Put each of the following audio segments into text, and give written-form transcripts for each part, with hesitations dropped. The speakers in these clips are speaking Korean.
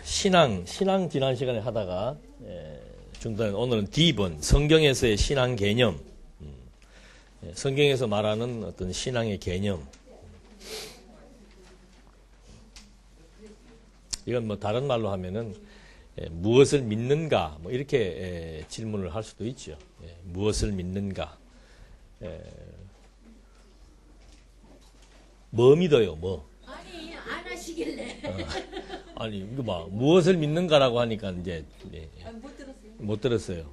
신앙 지난 시간에 하다가 중단 오늘은 D번 성경에서의 신앙 개념, 성경에서 말하는 어떤 신앙의 개념. 이건 뭐 다른 말로 하면은 무엇을 믿는가 뭐 이렇게 질문을 할 수도 있죠. 무엇을 믿는가? 뭐 믿어요? 뭐? 아니 안 하시길래. 아니 이거 막 무엇을 믿는가라고 하니까 이제 못 들었어요. 못 들었어요.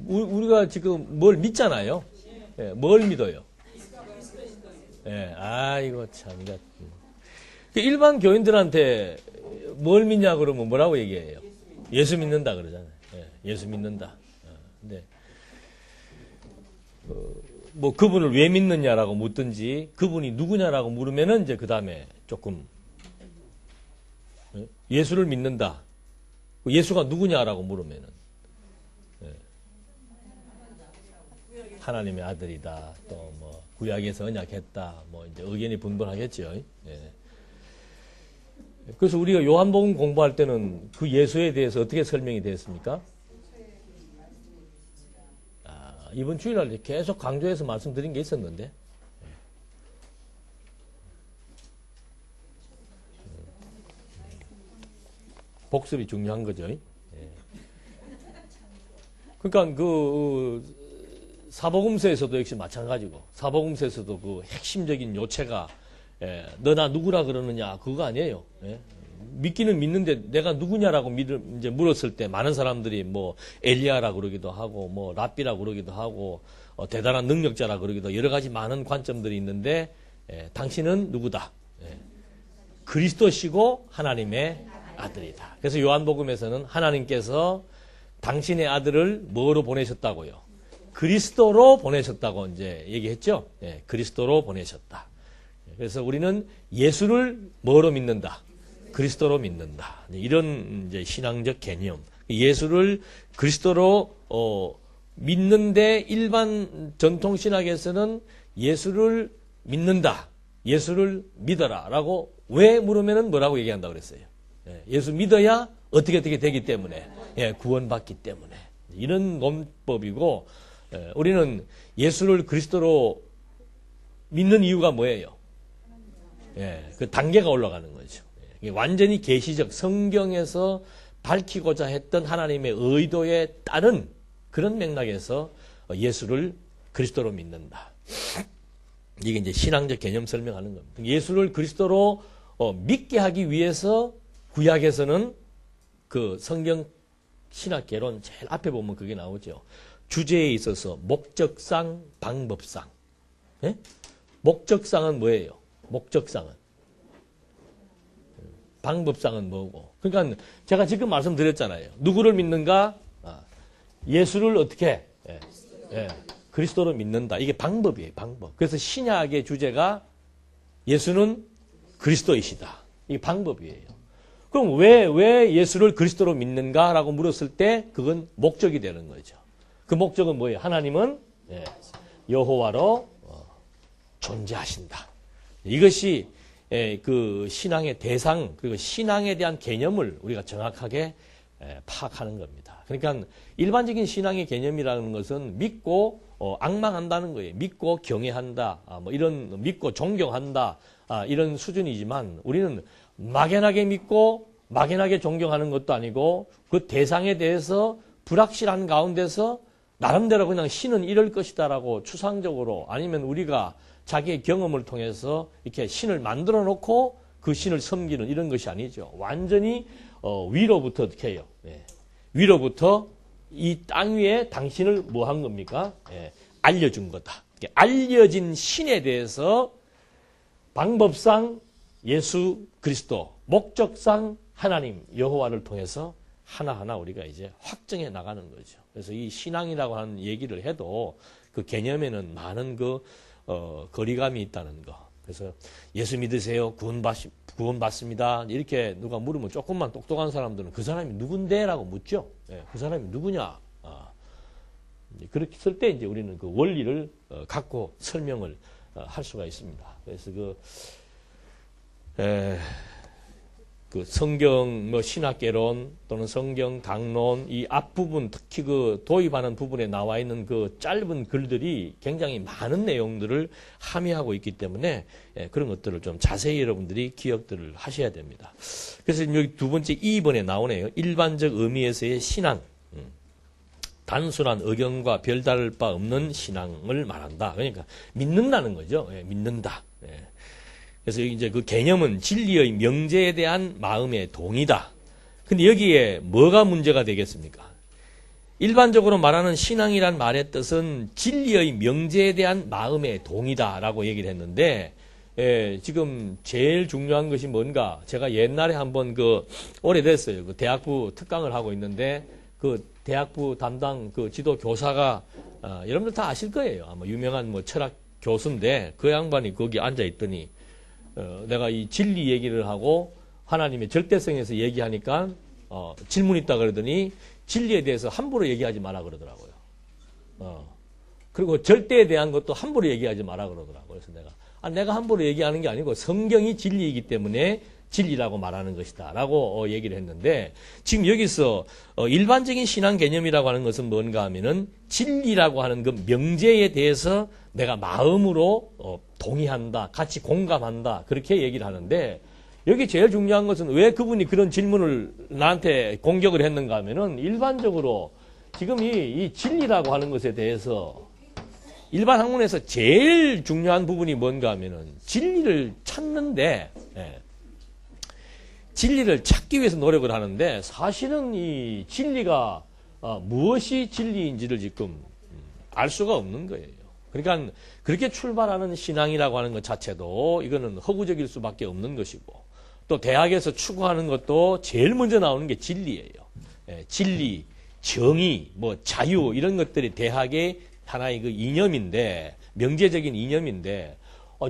우리가 지금 뭘 믿잖아요. 뭘 믿어요? 이거 참. 일반 교인들한테 뭘 믿냐 그러면 뭐라고 얘기해요? 예수 믿는다 그러잖아요. 예수 믿는다. 근데 뭐 그분을 왜 믿느냐라고 묻든지 그분이 누구냐라고 물으면은 이제 그 다음에 조금 예수를 믿는다. 예수가 누구냐라고 물으면은 하나님의 아들이다. 또 뭐 구약에서 언약했다. 뭐 이제 의견이 분분하겠죠. 그래서 우리가 요한복음 공부할 때는 그 예수에 대해서 어떻게 설명이 되었습니까? 이번 주일날 계속 강조해서 말씀드린 게 있었는데. 복습이 중요한 거죠. 그러니까 사복음서에서도 역시 마찬가지고, 사복음서에서도 그 핵심적인 요체가 너나 누구라 그러느냐 그거 아니에요. 믿기는 믿는데 내가 누구냐라고 이제 물었을 때 많은 사람들이 뭐 엘리야라 그러기도 하고 뭐 랍비라 그러기도 하고 대단한 능력자라 그러기도 여러 가지 많은 관점들이 있는데 당신은 누구다? 그리스도시고 하나님의 아들이다. 그래서 요한복음에서는 하나님께서 당신의 아들을 뭐로 보내셨다고요? 그리스도로 보내셨다고 이제 얘기했죠. 그리스도로 보내셨다. 그래서 우리는 예수를 뭐로 믿는다? 그리스도로 믿는다. 이런 이제 신앙적 개념. 예수를 그리스도로 믿는데 일반 전통 신학에서는 예수를 믿는다. 예수를 믿어라라고 왜 물으면은 뭐라고 얘기한다고 그랬어요? 예수 믿어야 어떻게 되기 때문에 구원받기 때문에 이런 논법이고 우리는 예수를 그리스도로 믿는 이유가 뭐예요? 그 단계가 올라가는 거죠. 완전히 계시적 성경에서 밝히고자 했던 하나님의 의도에 따른 그런 맥락에서 예수를 그리스도로 믿는다. 이게 이제 신앙적 개념 설명하는 겁니다. 예수를 그리스도로 믿게 하기 위해서 구약에서는 그 성경 신학 개론 제일 앞에 보면 그게 나오죠. 주제에 있어서 목적상, 방법상. 목적상은 뭐예요? 목적상은. 방법상은 뭐고. 그러니까 제가 지금 말씀드렸잖아요. 누구를 믿는가? 예수를 어떻게? 그리스도로 믿는다. 이게 방법이에요. 방법. 그래서 신약의 주제가 예수는 그리스도이시다. 이게 방법이에요. 그럼 왜 예수를 그리스도로 믿는가라고 물었을 때 그건 목적이 되는 거죠. 그 목적은 뭐예요? 하나님은 여호와로 존재하신다. 이것이 그 신앙의 대상 그리고 신앙에 대한 개념을 우리가 정확하게 파악하는 겁니다. 그러니까 일반적인 신앙의 개념이라는 것은 믿고 앙망한다는 거예요. 믿고 경외한다. 뭐 이런 믿고 존경한다. 이런 수준이지만 우리는 막연하게 믿고 막연하게 존경하는 것도 아니고 그 대상에 대해서 불확실한 가운데서 나름대로 그냥 신은 이럴 것이다라고 추상적으로 아니면 우리가 자기의 경험을 통해서 이렇게 신을 만들어 놓고 그 신을 섬기는 이런 것이 아니죠. 완전히 위로부터 어떻게 해요? 위로부터 이 땅 위에 당신을 뭐 한 겁니까? 알려준 거다. 알려진 신에 대해서 방법상 예수 그리스도, 목적상 하나님 여호와를 통해서 하나하나 우리가 이제 확정해 나가는 거죠. 그래서 이 신앙이라고 하는 얘기를 해도 그 개념에는 많은 거리감이 있다는 거. 그래서 예수 믿으세요. 구원받습니다. 이렇게 누가 물으면 조금만 똑똑한 사람들은 그 사람이 누군데? 라고 묻죠. 그 사람이 누구냐? 그렇게 쓸 때 이제 우리는 그 원리를 갖고 설명을 할 수가 있습니다. 그래서 그 성경 뭐 신학개론 또는 성경 강론 이 앞부분 특히 그 도입하는 부분에 나와 있는 그 짧은 글들이 굉장히 많은 내용들을 함의하고 있기 때문에 그런 것들을 좀 자세히 여러분들이 기억들을 하셔야 됩니다. 그래서 여기 두 번째 2번에 나오네요. 일반적 의미에서의 신앙. 단순한 의견과 별다를 바 없는 신앙을 말한다. 그러니까 믿는다는 거죠. 믿는다. 그래서 이제 그 개념은 진리의 명제에 대한 마음의 동의다. 근데 여기에 뭐가 문제가 되겠습니까? 일반적으로 말하는 신앙이란 말의 뜻은 진리의 명제에 대한 마음의 동의다라고 얘기를 했는데, 지금 제일 중요한 것이 뭔가, 제가 옛날에 한번 오래됐어요. 그 대학부 특강을 하고 있는데, 그 대학부 담당 그 지도 교사가, 여러분들 다 아실 거예요. 아마 유명한 뭐 철학 교수인데, 그 양반이 거기 앉아 있더니, 내가 이 진리 얘기를 하고 하나님의 절대성에서 얘기하니까 질문 있다 그러더니 진리에 대해서 함부로 얘기하지 마라 그러더라고요. 그리고 절대에 대한 것도 함부로 얘기하지 마라 그러더라고요. 그래서 내가 함부로 얘기하는 게 아니고 성경이 진리이기 때문에 진리라고 말하는 것이다 라고 얘기를 했는데, 지금 여기서 일반적인 신앙 개념이라고 하는 것은 뭔가 하면은 진리라고 하는 그 명제에 대해서 내가 마음으로 동의한다, 같이 공감한다, 그렇게 얘기를 하는데, 여기 제일 중요한 것은 왜 그분이 그런 질문을 나한테 공격을 했는가 하면은, 일반적으로 지금 이 진리라고 하는 것에 대해서 일반 학문에서 제일 중요한 부분이 뭔가 하면은 진리를 찾는데, 진리를 찾기 위해서 노력을 하는데, 사실은 이 진리가 무엇이 진리인지를 지금 알 수가 없는 거예요. 그러니까 그렇게 출발하는 신앙이라고 하는 것 자체도 이거는 허구적일 수밖에 없는 것이고, 또 대학에서 추구하는 것도 제일 먼저 나오는 게 진리예요. 진리, 정의, 뭐 자유 이런 것들이 대학의 하나의 그 이념인데, 명제적인 이념인데,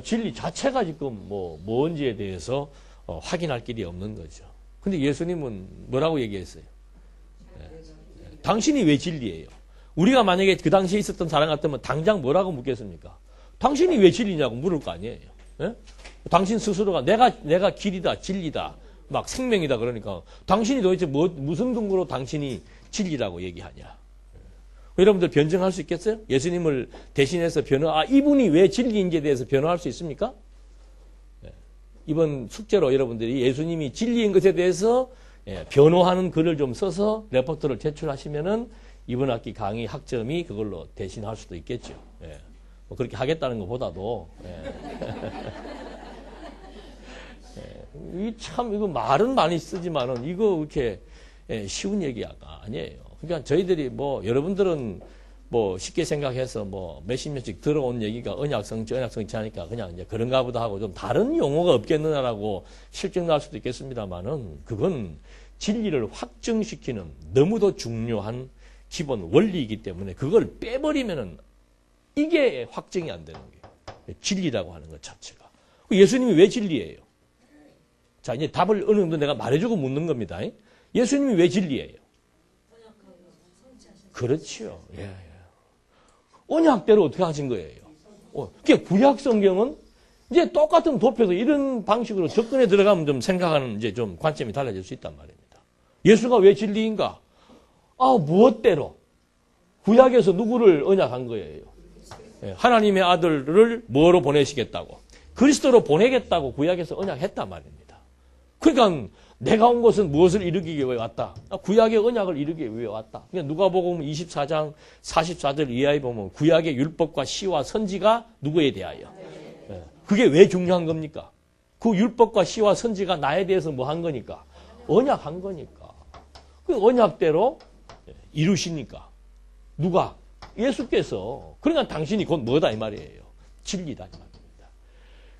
진리 자체가 지금 뭔지에 대해서 확인할 길이 없는 거죠. 근데 예수님은 뭐라고 얘기했어요? 당신이 왜 진리예요? 우리가 만약에 그 당시에 있었던 사람 같으면 당장 뭐라고 묻겠습니까? 당신이 왜 진리냐고 물을 거 아니에요. 당신 스스로가 내가 길이다, 진리다, 막 생명이다 그러니까 당신이 도대체 무슨 근거로 당신이 진리라고 얘기하냐? 여러분들 변증할 수 있겠어요? 예수님을 대신해서 이분이 왜 진리인지에 대해서 변호할 수 있습니까? 이번 숙제로 여러분들이 예수님이 진리인 것에 대해서 변호하는 글을 좀 써서 레포트를 제출하시면은 이번 학기 강의 학점이 그걸로 대신할 수도 있겠죠. 뭐 그렇게 하겠다는 것보다도 이거 말은 많이 쓰지만은 이거 그렇게 쉬운 얘기가 아니에요. 그러니까 저희들이 여러분들은 쉽게 생각해서 몇십 년씩 들어온 얘기가 언약성취 하니까 그냥 이제 그런가 보다 하고 좀 다른 용어가 없겠느냐라고 실증날 수도 있겠습니다만은, 그건 진리를 확증시키는 너무도 중요한 기본 원리이기 때문에 그걸 빼버리면은 이게 확증이 안 되는 거예요. 진리라고 하는 것 자체가. 예수님이 왜 진리예요? 자, 이제 답을 어느 정도 내가 말해주고 묻는 겁니다. 예수님이 왜 진리예요? 그렇지요. 예. 언약대로 어떻게 하신 거예요? 그게 구약 성경은 이제 똑같은 도표에서 이런 방식으로 접근해 들어가면 좀 생각하는 이제 좀 관점이 달라질 수 있단 말입니다. 예수가 왜 진리인가? 무엇대로? 구약에서 누구를 언약한 거예요? 하나님의 아들을 뭐로 보내시겠다고? 그리스도로 보내겠다고 구약에서 언약했단 말입니다. 그러니까 내가 온 것은 무엇을 이루기 위해 왔다? 구약의 언약을 이루기 위해 왔다. 그러니까 누가복음 24장 44절 이하에 보면 구약의 율법과 시와 선지가 누구에 대하여? 그게 왜 중요한 겁니까? 그 율법과 시와 선지가 나에 대해서 뭐 한 거니까? 언약한 거니까. 그 언약대로 이루시니까. 누가? 예수께서. 그러니까 당신이 곧 뭐다 이 말이에요? 진리다 이 말입니다.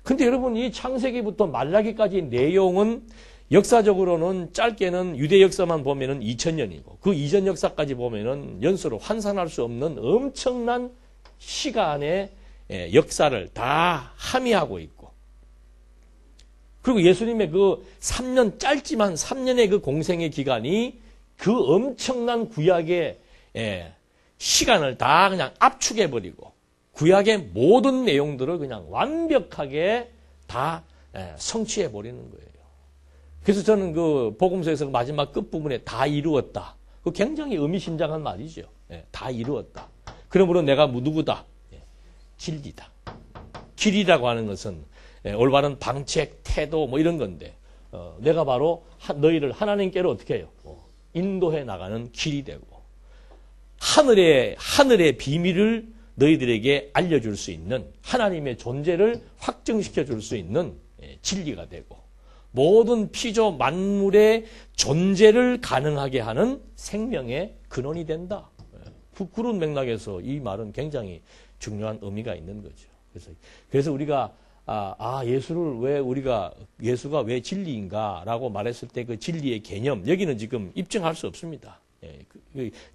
근데 여러분, 이 창세기부터 말라기까지 내용은 역사적으로는 짧게는 유대 역사만 보면은 2000년이고 그 이전 역사까지 보면은 연수로 환산할 수 없는 엄청난 시간의 역사를 다 함의하고 있고, 그리고 예수님의 그 3년, 짧지만 3년의 그 공생의 기간이 그 엄청난 구약의 시간을 다 그냥 압축해버리고 구약의 모든 내용들을 그냥 완벽하게 다 성취해버리는 거예요. 그래서 저는 그 복음서에서 마지막 끝부분에 다 이루었다. 그 굉장히 의미심장한 말이죠. 예, 다 이루었다. 그러므로 내가 누구다? 예, 진리다. 길이라고 하는 것은 예, 올바른 방책, 태도 뭐 이런 건데 내가 바로 너희를 하나님께로 어떻게 해요? 인도해 나가는 길이 되고 하늘의 비밀을 너희들에게 알려줄 수 있는 하나님의 존재를 확증시켜 줄 수 있는 예, 진리가 되고 모든 피조 만물의 존재를 가능하게 하는 생명의 근원이 된다. 그런 맥락에서 이 말은 굉장히 중요한 의미가 있는 거죠. 그래서 우리가 예수가 왜 진리인가라고 말했을 때 그 진리의 개념 여기는 지금 입증할 수 없습니다.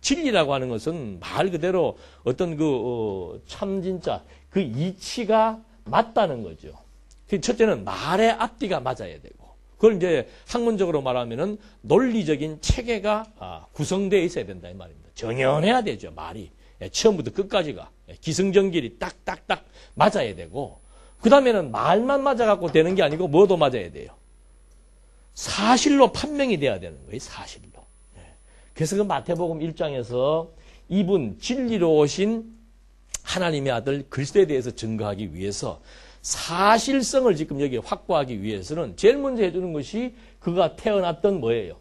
진리라고 하는 것은 말 그대로 어떤 참 진짜 그 이치가 맞다는 거죠. 첫째는 말의 앞뒤가 맞아야 되고, 그걸 이제 학문적으로 말하면은 논리적인 체계가 구성되어 있어야 된다 이 말입니다. 정연해야 되죠, 말이. 처음부터 끝까지가 기승전결이 딱딱딱 맞아야 되고, 그 다음에는 말만 맞아갖고 되는 게 아니고 뭐도 맞아야 돼요. 사실로 판명이 돼야 되는 거예요, 사실로. 그래서 그 마태복음 1장에서 이분 진리로 오신 하나님의 아들 그리스도에 대해서 증거하기 위해서 사실성을 지금 여기 확보하기 위해서는 제일 먼저 해주는 것이 그가 태어났던 뭐예요?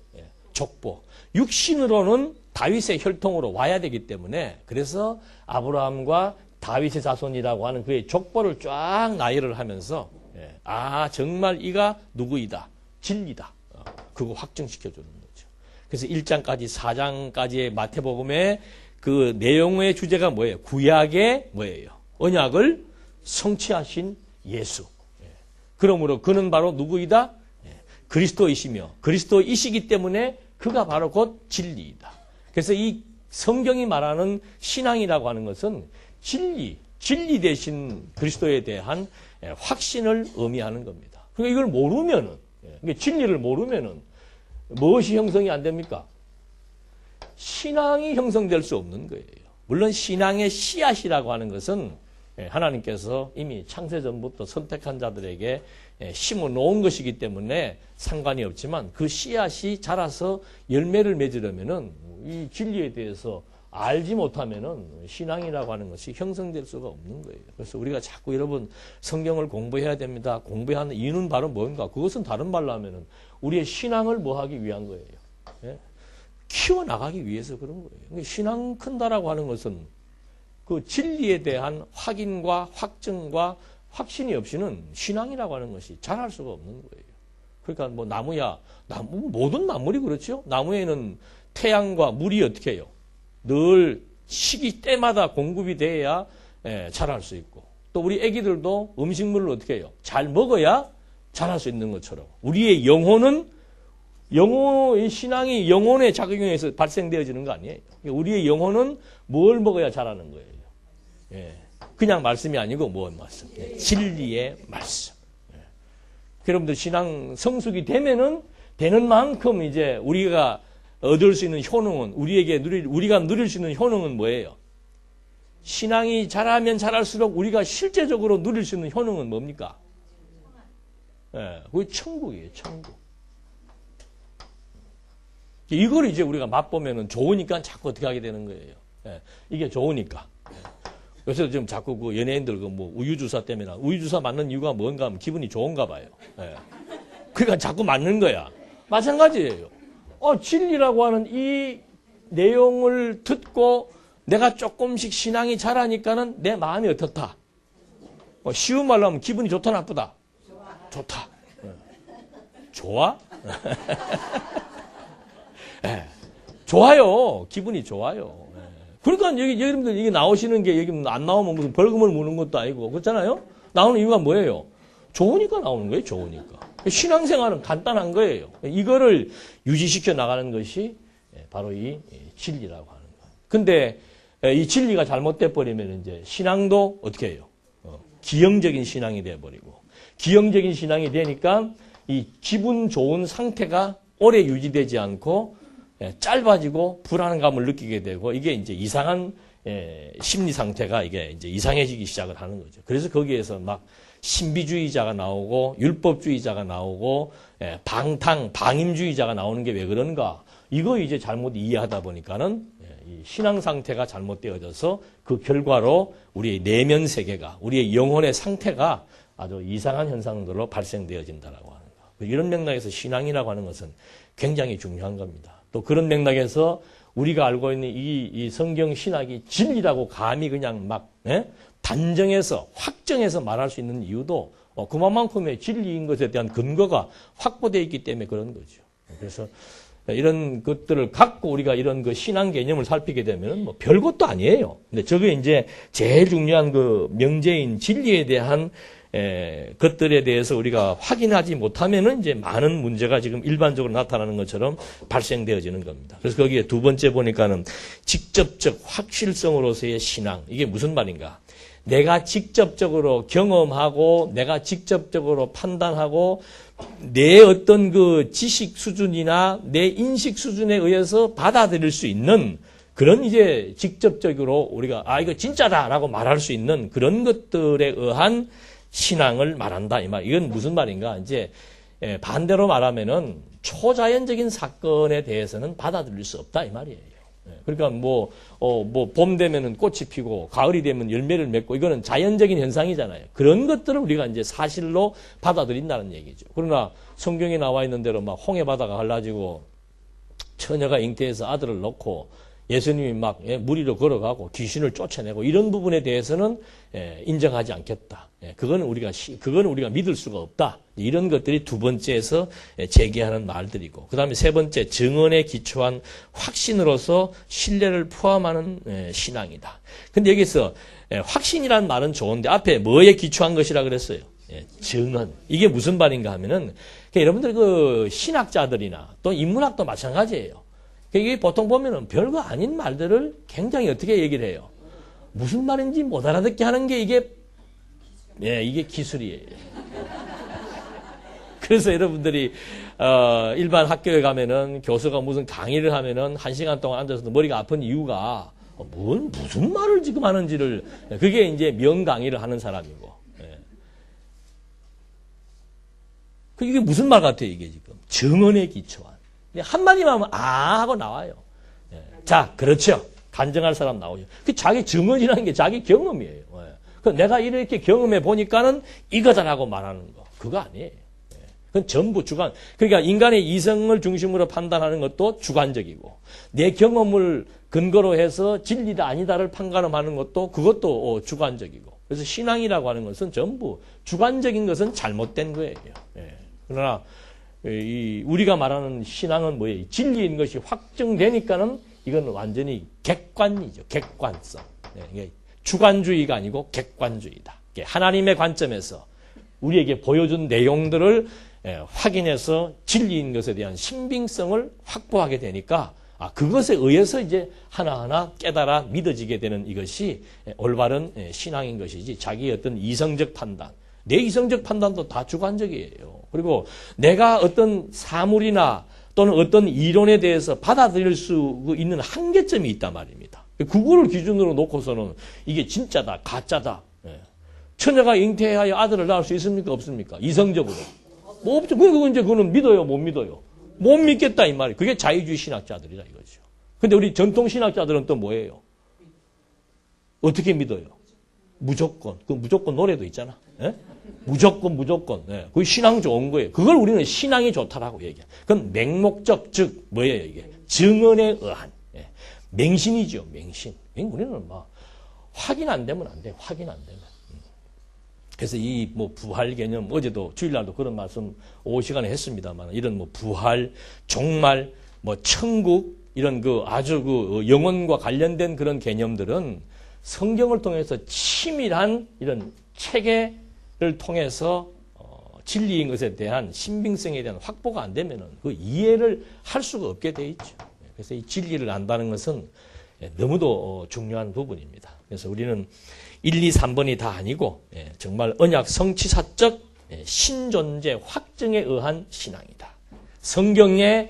족보. 육신으로는 다윗의 혈통으로 와야 되기 때문에 그래서 아브라함과 다윗의 자손이라고 하는 그의 족보를 쫙 나열을 하면서 정말 이가 누구이다. 진리다. 그거 확증시켜주는 거죠. 그래서 1장까지 4장까지의 마태복음의 그 내용의 주제가 뭐예요? 구약의 뭐예요? 언약을 성취하신 예수. 그러므로 그는 바로 누구이다? 그리스도이시며 그리스도이시기 때문에 그가 바로 곧 진리이다. 그래서 이 성경이 말하는 신앙이라고 하는 것은 진리 대신 그리스도에 대한 확신을 의미하는 겁니다. 그러니까 이걸 모르면은, 진리를 모르면은 무엇이 형성이 안 됩니까? 신앙이 형성될 수 없는 거예요. 물론 신앙의 씨앗이라고 하는 것은 하나님께서 이미 창세전부터 선택한 자들에게 심어 놓은 것이기 때문에 상관이 없지만 그 씨앗이 자라서 열매를 맺으려면은 이 진리에 대해서 알지 못하면은 신앙이라고 하는 것이 형성될 수가 없는 거예요. 그래서 우리가 자꾸 여러분 성경을 공부해야 됩니다. 공부하는 이유는 바로 뭔가? 그것은 다른 말로 하면은 우리의 신앙을 뭐 하기 위한 거예요. 키워나가기 위해서 그런 거예요. 신앙 큰다라고 하는 것은 그 진리에 대한 확인과 확증과 확신이 없이는 신앙이라고 하는 것이 자랄 수가 없는 거예요. 그러니까 뭐 모든 만물이 그렇죠. 나무에는 태양과 물이 어떻게 해요? 늘 시기 때마다 공급이 돼야 자랄 수 있고, 또 우리 애기들도 음식물을 어떻게 해요? 잘 먹어야 자랄 수 있는 것처럼 우리의 영혼의 신앙이 영혼의 작용에서 발생되어지는 거 아니에요. 우리의 영혼은 뭘 먹어야 자라는 거예요. 그냥 말씀이 아니고 뭔 말씀? 진리의 말씀. 여러분들 신앙 성숙이 되는 만큼 이제 우리가 얻을 수 있는 효능은 우리가 누릴 수 있는 효능은 뭐예요? 신앙이 자라면 자랄수록 우리가 실제적으로 누릴 수 있는 효능은 뭡니까? 그게 천국이에요, 천국. 이걸 이제 우리가 맛보면은 좋으니까 자꾸 어떻게 하게 되는 거예요. 이게 좋으니까. 요새 지금 자꾸 그 연예인들 우유주사 때문에 우유주사 맞는 이유가 뭔가 하면 기분이 좋은가 봐요. 그러니까 자꾸 맞는 거야. 마찬가지예요. 진리라고 하는 이 내용을 듣고 내가 조금씩 신앙이 자라니까는 내 마음이 어떻다? 쉬운 말로 하면 기분이 좋다, 나쁘다? 좋다. 좋아? 좋아요. 기분이 좋아요. 그러니까 여러분들 이게 나오시는 게 여기 안 나오면 무슨 벌금을 무는 것도 아니고 그렇잖아요. 나오는 이유가 뭐예요? 좋으니까 나오는 거예요. 좋으니까. 신앙생활은 간단한 거예요. 이거를 유지시켜 나가는 것이 바로 이 진리라고 하는 거예요. 근데 이 진리가 잘못돼 버리면 이제 신앙도 어떻게 해요? 기형적인 신앙이 돼 버리고, 기형적인 신앙이 되니까 이 기분 좋은 상태가 오래 유지되지 않고 짧아지고 불안감을 느끼게 되고, 이게 이제 이상한 심리 상태가 이게 이제 이상해지기 시작을 하는 거죠. 그래서 거기에서 막 신비주의자가 나오고 율법주의자가 나오고 방임주의자가 나오는 게 왜 그런가? 이거 이제 잘못 이해하다 보니까는 이 신앙 상태가 잘못되어져서 그 결과로 우리의 내면 세계가, 우리의 영혼의 상태가 아주 이상한 현상들로 발생되어진다라고 하는 거. 이런 맥락에서 신앙이라고 하는 것은 굉장히 중요한 겁니다. 또 그런 맥락에서 우리가 알고 있는 이 성경 신학이 진리라고 감히 그냥 막 단정해서 확정해서 말할 수 있는 이유도 그만큼의 진리인 것에 대한 근거가 확보되어 있기 때문에 그런 거죠. 그래서 이런 것들을 갖고 우리가 이런 그 신앙 개념을 살피게 되면 뭐 별것도 아니에요. 근데 저게 이제 제일 중요한 그 명제인 진리에 대한 것들에 대해서 우리가 확인하지 못하면은 이제 많은 문제가 지금 일반적으로 나타나는 것처럼 발생되어지는 겁니다. 그래서 거기에 두 번째 보니까는 직접적 확실성으로서의 신앙. 이게 무슨 말인가? 내가 직접적으로 경험하고 내가 직접적으로 판단하고 내 어떤 그 지식 수준이나 내 인식 수준에 의해서 받아들일 수 있는 그런 이제 직접적으로 우리가 이거 진짜다라고 말할 수 있는 그런 것들에 의한 신앙을 말한다 이 말. 이건 무슨 말인가? 이제 반대로 말하면은 초자연적인 사건에 대해서는 받아들일 수 없다 이 말이에요. 그러니까 봄 되면은 꽃이 피고 가을이 되면 열매를 맺고 이거는 자연적인 현상이잖아요. 그런 것들을 우리가 이제 사실로 받아들인다는 얘기죠. 그러나 성경에 나와 있는 대로 막 홍해 바다가 갈라지고 처녀가 잉태해서 아들을 낳고 예수님이 막 물 위로 걸어가고 귀신을 쫓아내고 이런 부분에 대해서는 인정하지 않겠다. 그거는 우리가 믿을 수가 없다. 이런 것들이 두 번째에서 제기하는 말들이고, 그 다음에 세 번째 증언에 기초한 확신으로서 신뢰를 포함하는 신앙이다. 근데 여기서 확신이라는 말은 좋은데 앞에 뭐에 기초한 것이라 그랬어요? 증언. 이게 무슨 말인가 하면은 여러분들 그 신학자들이나 또 인문학도 마찬가지예요. 이게 보통 보면은 별거 아닌 말들을 굉장히 어떻게 얘기를 해요? 무슨 말인지 못 알아듣게 하는 게 이게 기술이에요. 그래서 여러분들이 일반 학교에 가면은 교수가 무슨 강의를 하면은 1시간 동안 앉아서 머리가 아픈 이유가 무슨 말을 지금 하는지를, 그게 이제 명강의를 하는 사람이고. 이게 무슨 말 같아요, 이게 지금? 증언에 기초한. 한마디만 하면 하고 나와요. 자, 그렇죠. 간증할 사람 나오죠. 그 자기 증언이라는 게 자기 경험이에요. 내가 이렇게 경험해 보니까는 이거다라고 말하는 거. 그거 아니에요. 그건 전부 주관. 그러니까 인간의 이성을 중심으로 판단하는 것도 주관적이고, 내 경험을 근거로 해서 진리다 아니다를 판가름하는 것도 그것도 주관적이고. 그래서 신앙이라고 하는 것은 전부 주관적인 것은 잘못된 거예요. 그러나 우리가 말하는 신앙은 뭐예요? 진리인 것이 확정되니까는 이건 완전히 객관이죠. 객관성. 이게 주관주의가 아니고 객관주의다. 하나님의 관점에서 우리에게 보여준 내용들을 확인해서 진리인 것에 대한 신빙성을 확보하게 되니까 그것에 의해서 이제 하나하나 깨달아 믿어지게 되는 이것이 올바른 신앙인 것이지, 자기의 어떤 이성적 판단, 내 이성적 판단도 다 주관적이에요. 그리고 내가 어떤 사물이나 또는 어떤 이론에 대해서 받아들일 수 있는 한계점이 있단 말입니다. 그거를 기준으로 놓고서는 이게 진짜다, 가짜다. 처녀가 잉태하여 아들을 낳을 수 있습니까? 없습니까? 이성적으로. 뭐 없죠. 그거는 믿어요? 못 믿어요? 못 믿겠다, 이 말이에요. 그게 자유주의 신학자들이다, 이거죠. 근데 우리 전통 신학자들은 또 뭐예요? 어떻게 믿어요? 무조건. 그 무조건 노래도 있잖아. 무조건. 그게 신앙 좋은 거예요. 그걸 우리는 신앙이 좋다라고 얘기해요. 그건 맹목적, 즉, 뭐예요, 이게? 증언에 의한. 맹신이죠, 맹신. 우리는 확인 안 되면 안 돼. 확인 안 되면. 그래서 이 부활 개념, 어제도 주일날도 그런 말씀 오후 시간에 했습니다만, 이런 부활, 종말, 천국, 이런 아주 영혼과 관련된 그런 개념들은 성경을 통해서 치밀한 이런 체계를 통해서 진리인 것에 대한 신빙성에 대한 확보가 안 되면은 그 이해를 할 수가 없게 돼 있죠. 그래서 이 진리를 안다는 것은 너무도 중요한 부분입니다. 그래서 우리는 1, 2, 3번이 다 아니고 정말 언약 성취사적 신존재 확증에 의한 신앙이다. 성경이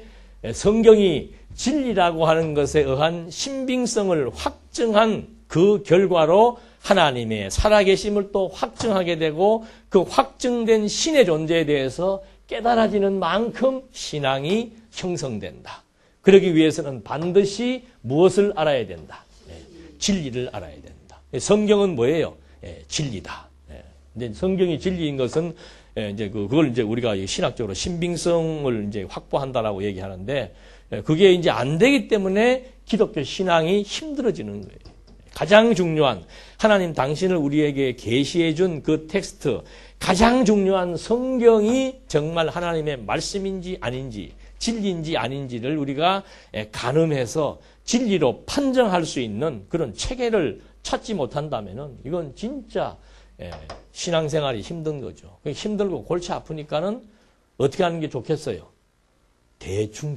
진리라고 하는 것에 의한 신빙성을 확증한 그 결과로 하나님의 살아계심을 또 확증하게 되고 그 확증된 신의 존재에 대해서 깨달아지는 만큼 신앙이 형성된다. 그러기 위해서는 반드시 무엇을 알아야 된다? 진리를 알아야 된다. 성경은 뭐예요? 진리다. 이제 성경이 진리인 것은 이제 그걸 이제 우리가 신학적으로 신빙성을 이제 확보한다라고 얘기하는데 그게 이제 안 되기 때문에 기독교 신앙이 힘들어지는 거예요. 가장 중요한 하나님 당신을 우리에게 계시해 준 그 텍스트, 가장 중요한 성경이 정말 하나님의 말씀인지 아닌지, 진리인지 아닌지를 우리가 가늠해서 진리로 판정할 수 있는 그런 체계를 찾지 못한다면은 이건 진짜 신앙생활이 힘든 거죠. 힘들고 골치 아프니까는 어떻게 하는 게 좋겠어요? 대충.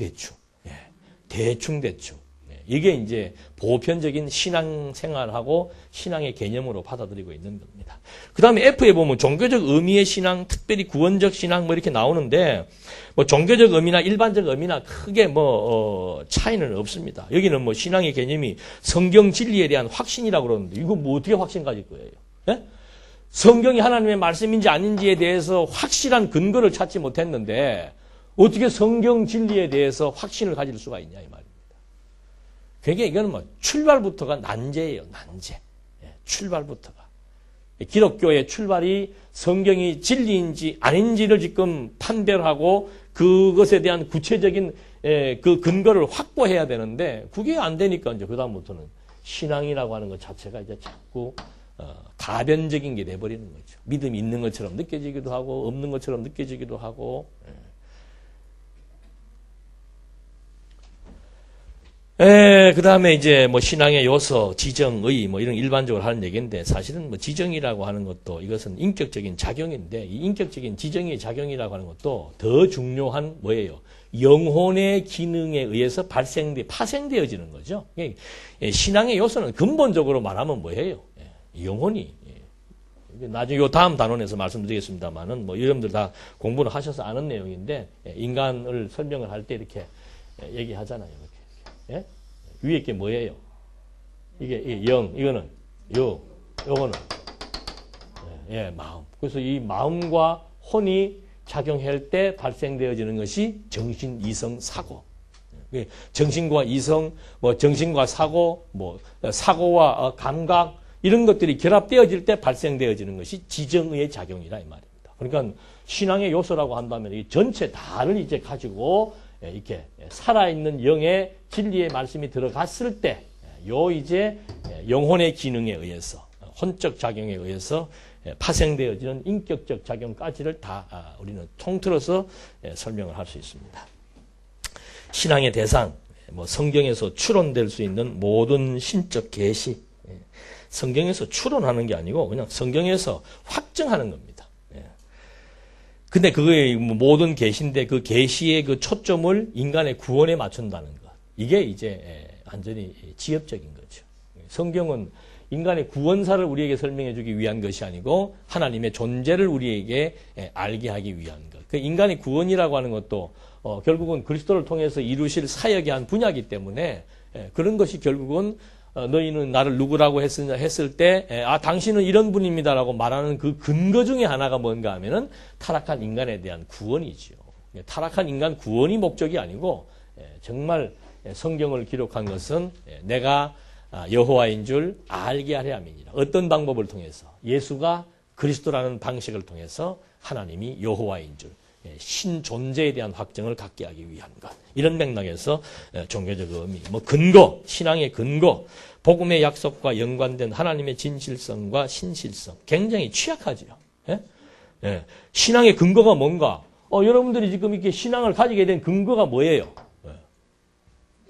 이게 이제 보편적인 신앙생활하고 신앙의 개념으로 받아들이고 있는 겁니다. 그 다음에 F에 보면 종교적 의미의 신앙, 특별히 구원적 신앙 뭐 이렇게 나오는데 뭐 종교적 의미나 일반적 의미나 크게 차이는 없습니다. 여기는 뭐 신앙의 개념이 성경 진리에 대한 확신이라고 그러는데 이거 뭐 어떻게 확신 가질 거예요? 예? 성경이 하나님의 말씀인지 아닌지에 대해서 확실한 근거를 찾지 못했는데 어떻게 성경 진리에 대해서 확신을 가질 수가 있냐 이 말입니다. 그러니까 이거는 뭐 출발부터가 난제예요. 난제. 출발부터가. 기독교의 출발이 성경이 진리인지 아닌지를 지금 판별하고 그것에 대한 구체적인 그 근거를 확보해야 되는데 그게 안 되니까 이제 그다음부터는 신앙이라고 하는 것 자체가 이제 자꾸 가변적인 게 돼버리는 거죠. 믿음이 있는 것처럼 느껴지기도 하고 없는 것처럼 느껴지기도 하고. 그 다음에 이제 뭐 신앙의 요소, 지정의 뭐 이런 일반적으로 하는 얘기인데 사실은 뭐 지정이라고 하는 것도 이것은 인격적인 작용인데 이 인격적인 지정의 작용이라고 하는 것도 더 중요한 뭐예요? 영혼의 기능에 의해서 파생되어지는 거죠. 신앙의 요소는 근본적으로 말하면 뭐예요? 영혼이. 나중에 요 다음 단원에서 말씀드리겠습니다만은 뭐 여러분들 다 공부를 하셔서 아는 내용인데 인간을 설명을 할 때 이렇게 얘기하잖아요. 예? 위에 게 뭐예요? 이게 영, 이거는 요거는 마음. 그래서 이 마음과 혼이 작용할 때 발생되어지는 것이 정신, 이성, 사고. 정신과 이성, 뭐 정신과 사고, 뭐 사고와 감각 이런 것들이 결합되어질 때 발생되어지는 것이 지정의 작용이라 이 말입니다. 그러니까 신앙의 요소라고 한다면 이 전체 다를 이제 가지고 이렇게 살아있는 영의 진리의 말씀이 들어갔을 때, 이제 영혼의 기능에 의해서, 혼적 작용에 의해서 파생되어지는 인격적 작용까지를 다 우리는 통틀어서 설명을 할 수 있습니다. 신앙의 대상, 뭐 성경에서 추론될 수 있는 모든 신적 계시, 성경에서 추론하는 게 아니고 그냥 성경에서 확증하는 겁니다. 근데 그거의 모든 계시인데 그 계시의 그 초점을 인간의 구원에 맞춘다는 것. 이게 이제 완전히 지엽적인 거죠. 성경은 인간의 구원사를 우리에게 설명해 주기 위한 것이 아니고 하나님의 존재를 우리에게 알게 하기 위한 것. 그 인간의 구원이라고 하는 것도 결국은 그리스도를 통해서 이루실 사역의 한 분야이기 때문에 그런 것이 결국은 너희는 나를 누구라고 했을 때, 당신은 이런 분입니다라고 말하는 그 근거 중에 하나가 뭔가 하면은 타락한 인간에 대한 구원이지요. 타락한 인간 구원이 목적이 아니고, 정말 성경을 기록한 것은 내가 여호와인 줄 알게 하려 함이니라. 어떤 방법을 통해서? 예수가 그리스도라는 방식을 통해서 하나님이 여호와인 줄. 신존재에 대한 확증을 갖게 하기 위한 것. 이런 맥락에서 종교적 의미, 뭐 근거, 신앙의 근거, 복음의 약속과 연관된 하나님의 진실성과 신실성. 굉장히 취약하죠. 신앙의 근거가 뭔가? 여러분들이 지금 이렇게 신앙을 가지게 된 근거가 뭐예요?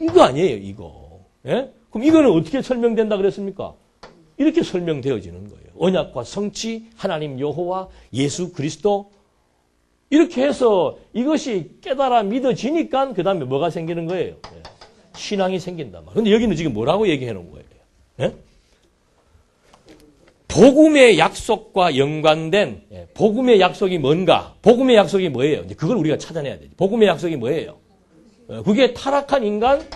이거 아니에요, 이거. 그럼 이거는 어떻게 설명된다 그랬습니까? 이렇게 설명되어지는 거예요. 언약과 성취, 하나님 여호와, 예수 그리스도, 이렇게 해서 이것이 깨달아 믿어지니까 그 다음에 뭐가 생기는 거예요? 신앙이 생긴단 말이에요. 근데 여기는 지금 뭐라고 얘기해 놓은 거예요? 복음의 약속과 연관된 복음의 약속이 뭔가? 복음의 약속이 뭐예요? 이제 그걸 우리가 찾아내야 되죠. 복음의 약속이 뭐예요? 그게 타락한 인간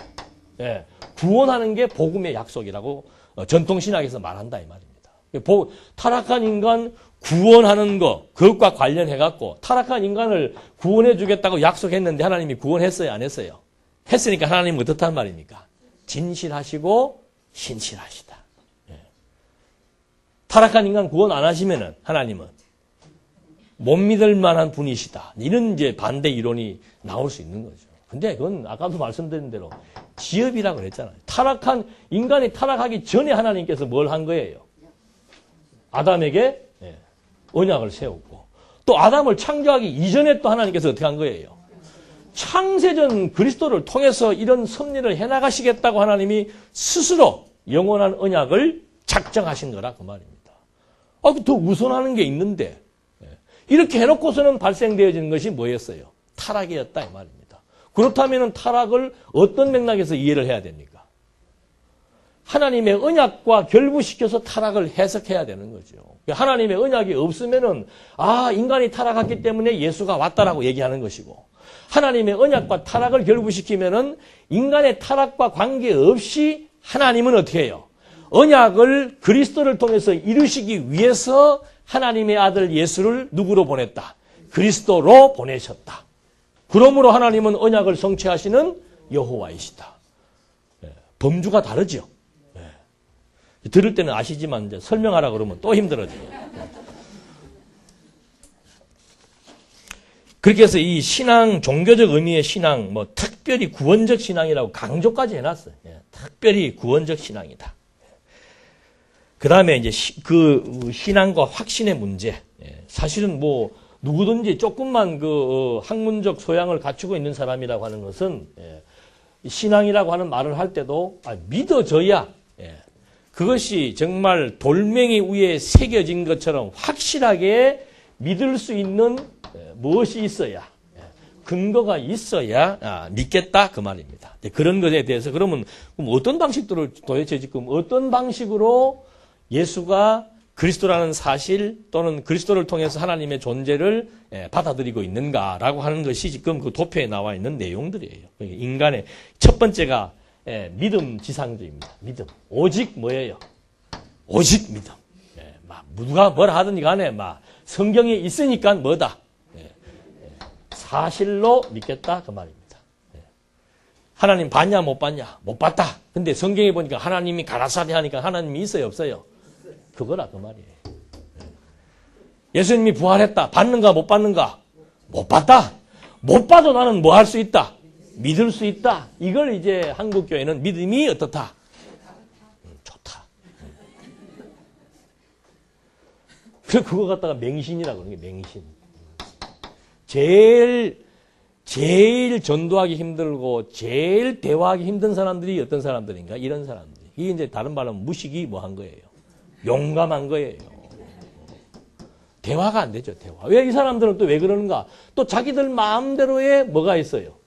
구원하는 게 복음의 약속이라고 전통신학에서 말한다 이 말입니다. 타락한 인간 구원하는 거, 그것과 관련해갖고 타락한 인간을 구원해 주겠다고 약속했는데 하나님이 구원했어요, 안 했어요? 했으니까 하나님은 어떻단 말입니까? 진실하시고 신실하시다. 예. 타락한 인간 구원 안 하시면은 하나님은 못 믿을 만한 분이시다. 이런 이제 반대 이론이 나올 수 있는 거죠. 근데 그건 아까도 말씀드린 대로 지엽이라고 그랬잖아요. 인간이 타락하기 전에 하나님께서 뭘 한 거예요? 아담에게 언약을 세웠고, 또 아담을 창조하기 이전에 또 하나님께서 어떻게 한 거예요? 창세전 그리스도를 통해서 이런 섭리를 해나가시겠다고 하나님이 스스로 영원한 언약을 작정하신 거라 그 말입니다. 더 우선하는 게 있는데 이렇게 해놓고서는 발생되어지는 것이 뭐였어요? 타락이었다 이 말입니다. 그렇다면 타락을 어떤 맥락에서 이해를 해야 됩니까? 하나님의 언약과 결부시켜서 타락을 해석해야 되는 거죠. 하나님의 언약이 없으면은 인간이 타락했기 때문에 예수가 왔다라고 얘기하는 것이고, 하나님의 언약과 타락을 결부시키면은 인간의 타락과 관계없이 하나님은 어떻게 해요? 언약을 그리스도를 통해서 이루시기 위해서 하나님의 아들 예수를 누구로 보냈다? 그리스도로 보내셨다. 그러므로 하나님은 언약을 성취하시는 여호와이시다. 범주가 다르죠. 들을 때는 아시지만 이제 설명하라 그러면 또 힘들어져요. 그렇게 해서 이 신앙, 종교적 의미의 신앙, 특별히 구원적 신앙이라고 강조까지 해놨어요. 특별히 구원적 신앙이다. 그 다음에 이제 그 신앙과 확신의 문제. 사실은 누구든지 조금만 학문적 소양을 갖추고 있는 사람이라고 하는 것은 신앙이라고 하는 말을 할 때도 믿어져야 그것이 정말 돌멩이 위에 새겨진 것처럼 확실하게 믿을 수 있는 무엇이 있어야, 근거가 있어야 믿겠다 그 말입니다. 그런 것에 대해서 그럼 어떤 방식들을 도대체 지금 어떤 방식으로 예수가 그리스도라는 사실 또는 그리스도를 통해서 하나님의 존재를 받아들이고 있는가라고 하는 것이 지금 그 도표에 나와 있는 내용들이에요. 인간의 첫 번째가 믿음 지상주의입니다. 믿음. 오직 뭐예요? 오직 믿음. 누가 뭐라 하든지 간에 성경에 있으니까 뭐다? 사실로 믿겠다 그 말입니다. 하나님 봤냐 못 봤냐? 못 봤다. 근데 성경에 보니까 하나님이 가라사대 하니까 하나님이 있어요 없어요? 그거라 그 말이에요. 예수님이 부활했다. 봤는가 못 봤는가? 못 봤다. 못 봐도 나는 뭐 할 수 있다? 믿을 수 있다. 이걸 이제 한국교회는 믿음이 어떻다? 좋다. 그래서 그거 갖다가 맹신이라고 그러는 게 맹신. 제일 전도하기 힘들고 제일 대화하기 힘든 사람들이 어떤 사람들인가? 이런 사람들. 이게 이제 다른 말로 무식이 한 거예요? 용감한 거예요. 대화가 안 되죠, 대화. 왜 이 사람들은 또 왜 그러는가? 또 자기들 마음대로의 뭐가 있어요?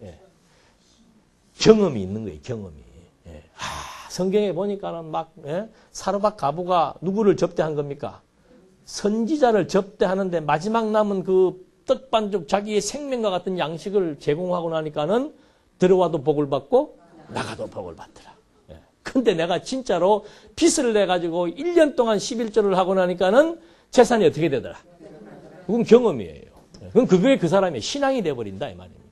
경험이 있는 거예요, 경험이. 성경에 보니까는 사르밧 가부가 누구를 접대한 겁니까? 선지자를 접대하는데 마지막 남은 그 떡반죽 자기의 생명과 같은 양식을 제공하고 나니까는 들어와도 복을 받고 나가도 복을 받더라. 근데 내가 진짜로 빚을 내가지고 1년 동안 11조를 하고 나니까는 재산이 어떻게 되더라? 그건 경험이에요. 그럼 그게 그 사람의 신앙이 돼버린다 이 말입니다.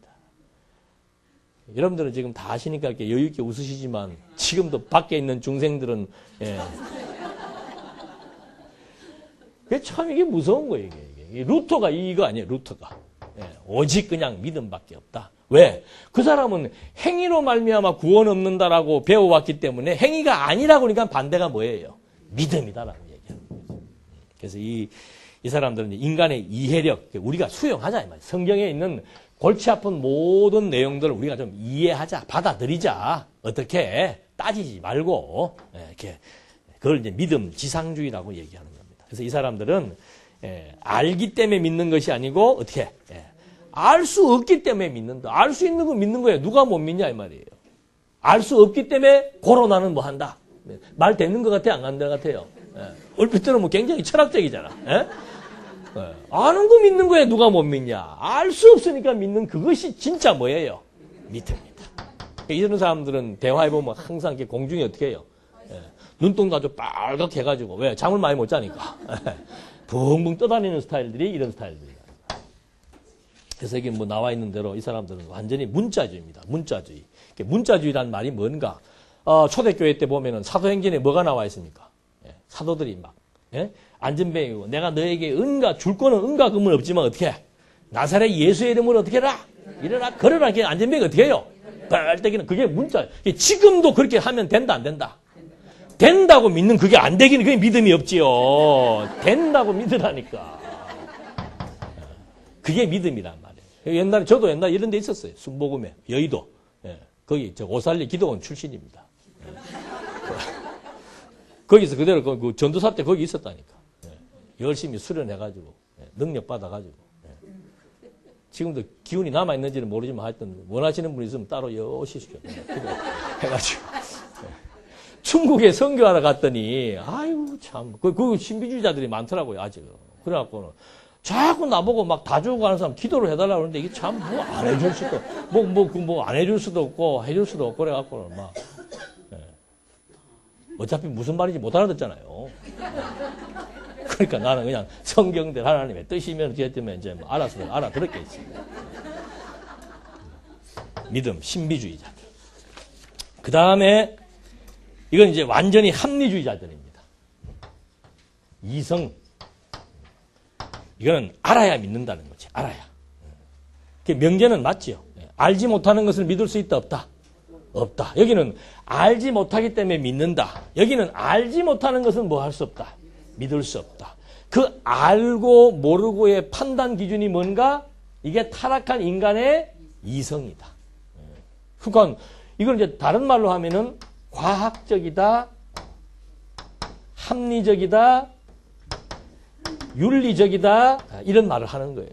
여러분들은 지금 다 아시니까 이렇게 여유 있게 웃으시지만 지금도 밖에 있는 중생들은 그게 참 이게 무서운 거예요. 이게 루터가 이거 아니에요. 루터가 오직 그냥 믿음밖에 없다. 왜? 그 사람은 행위로 말미암아 구원 얻는다라고 배워왔기 때문에 행위가 아니라고 그러니까 반대가 뭐예요? 믿음이다라고 얘기하는 거죠. 그래서 이 사람들은 인간의 이해력, 우리가 수용하자 이 말이에요. 성경에 있는 골치 아픈 모든 내용들을 우리가 좀 이해하자, 받아들이자. 어떻게 따지지 말고 이렇게 그걸 이제 믿음 지상주의라고 얘기하는 겁니다. 그래서 이 사람들은 알기 때문에 믿는 것이 아니고 어떻게 알 수 없기 때문에 믿는다. 알 수 있는 거 믿는 거예요. 누가 못 믿냐 이 말이에요. 알 수 없기 때문에 고로나는 뭐 한다. 말 되는 것 같아요? 안 가는 것 같아요? 얼핏 들으면 굉장히 철학적이잖아. 아는 거 믿는 거에 누가 못 믿냐. 알 수 없으니까 믿는 그것이 진짜 뭐예요? 믿음입니다. 이런 사람들은 대화해보면 항상 이렇게 공중에 어떻게 해요? 눈동도 아주 빨갛게 해가지고. 왜? 잠을 많이 못 자니까. 붕붕 떠다니는 스타일들이 이런 스타일들이다. 그래서 여기 뭐 나와 있는 대로 이 사람들은 완전히 문자주의입니다. 문자주의. 문자주의란 말이 뭔가? 초대교회 때 보면은 사도행전에 뭐가 나와 있습니까? 사도들이 막, 안전뱅이고, 내가 너에게 줄 거는 은과 금은 없지만 어떻게 해? 나사렛 예수의 이름으로 어떻게 해라? 일어나, 걸어라. 그게 안전뱅이 어떻게 해요? 빨대기는 그게 문자. 지금도 그렇게 하면 된다, 안 된다? 된다고 믿는 그게 안 되기는 그게 믿음이 없지요. 된다고 믿으라니까. 그게 믿음이란 말이에요. 저도 옛날에 이런 데 있었어요. 순복음에, 여의도. 거기, 오살리 기도원 출신입니다. 거기서 그대로 그 전도사 때 거기 있었다니까. 열심히 수련해가지고, 능력 받아가지고. 지금도 기운이 남아있는지는 모르지만 하여튼 원하시는 분 있으면 따로 오시십시오. 해가지고. 중국에 선교하러 갔더니, 아유, 참. 그 신비주의자들이 많더라고요, 아직. 그래갖고는. 자꾸 나보고 막 다 주고 가는 사람 기도를 해달라고 그러는데 이게 참 뭐 안 해줄 수도, 안 해줄 수도 없고, 해줄 수도 없고, 그래갖고는 막. 어차피 무슨 말인지 못 알아듣잖아요. 그러니까 나는 그냥 성경대로 하나님의 뜻이면 어쨌든 이제 뭐 알아들었겠지. 믿음, 신비주의자들. 그 다음에 이건 이제 완전히 합리주의자들입니다. 이성. 이거는 알아야 믿는다는 거지. 알아야. 명제는 맞지요. 알지 못하는 것을 믿을 수 있다, 없다? 없다. 여기는 알지 못하기 때문에 믿는다. 여기는 알지 못하는 것은 뭐 할 수 없다. 믿을 수 없다. 그 알고 모르고의 판단 기준이 뭔가? 이게 타락한 인간의 이성이다. 그러니까 이걸 이제 다른 말로 하면은 과학적이다, 합리적이다, 윤리적이다, 이런 말을 하는 거예요.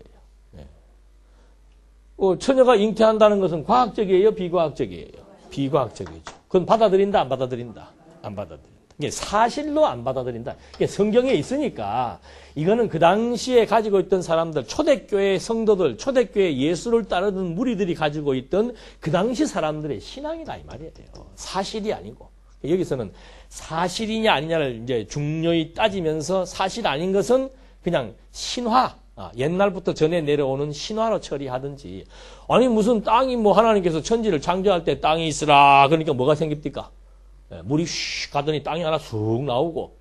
처녀가 잉태한다는 것은 과학적이에요, 비과학적이에요? 비과학적이죠. 그건 받아들인다, 안 받아들인다? 안 받아들인다. 이게 사실로 안 받아들인다. 이게 성경에 있으니까 이거는 그 당시에 가지고 있던 사람들, 초대교회 성도들, 초대교회 예수를 따르던 무리들이 가지고 있던 그 당시 사람들의 신앙이다 이 말이에요. 사실이 아니고. 여기서는 사실이냐 아니냐를 이제 중요히 따지면서 사실 아닌 것은 그냥 신화, 옛날부터 전해 내려오는 신화로 처리하든지, 아니 무슨 땅이 뭐 하나님께서 천지를 창조할 때 땅이 있으라 그러니까 뭐가 생깁니까? 물이 슉 가더니 땅이 하나 쑥 나오고,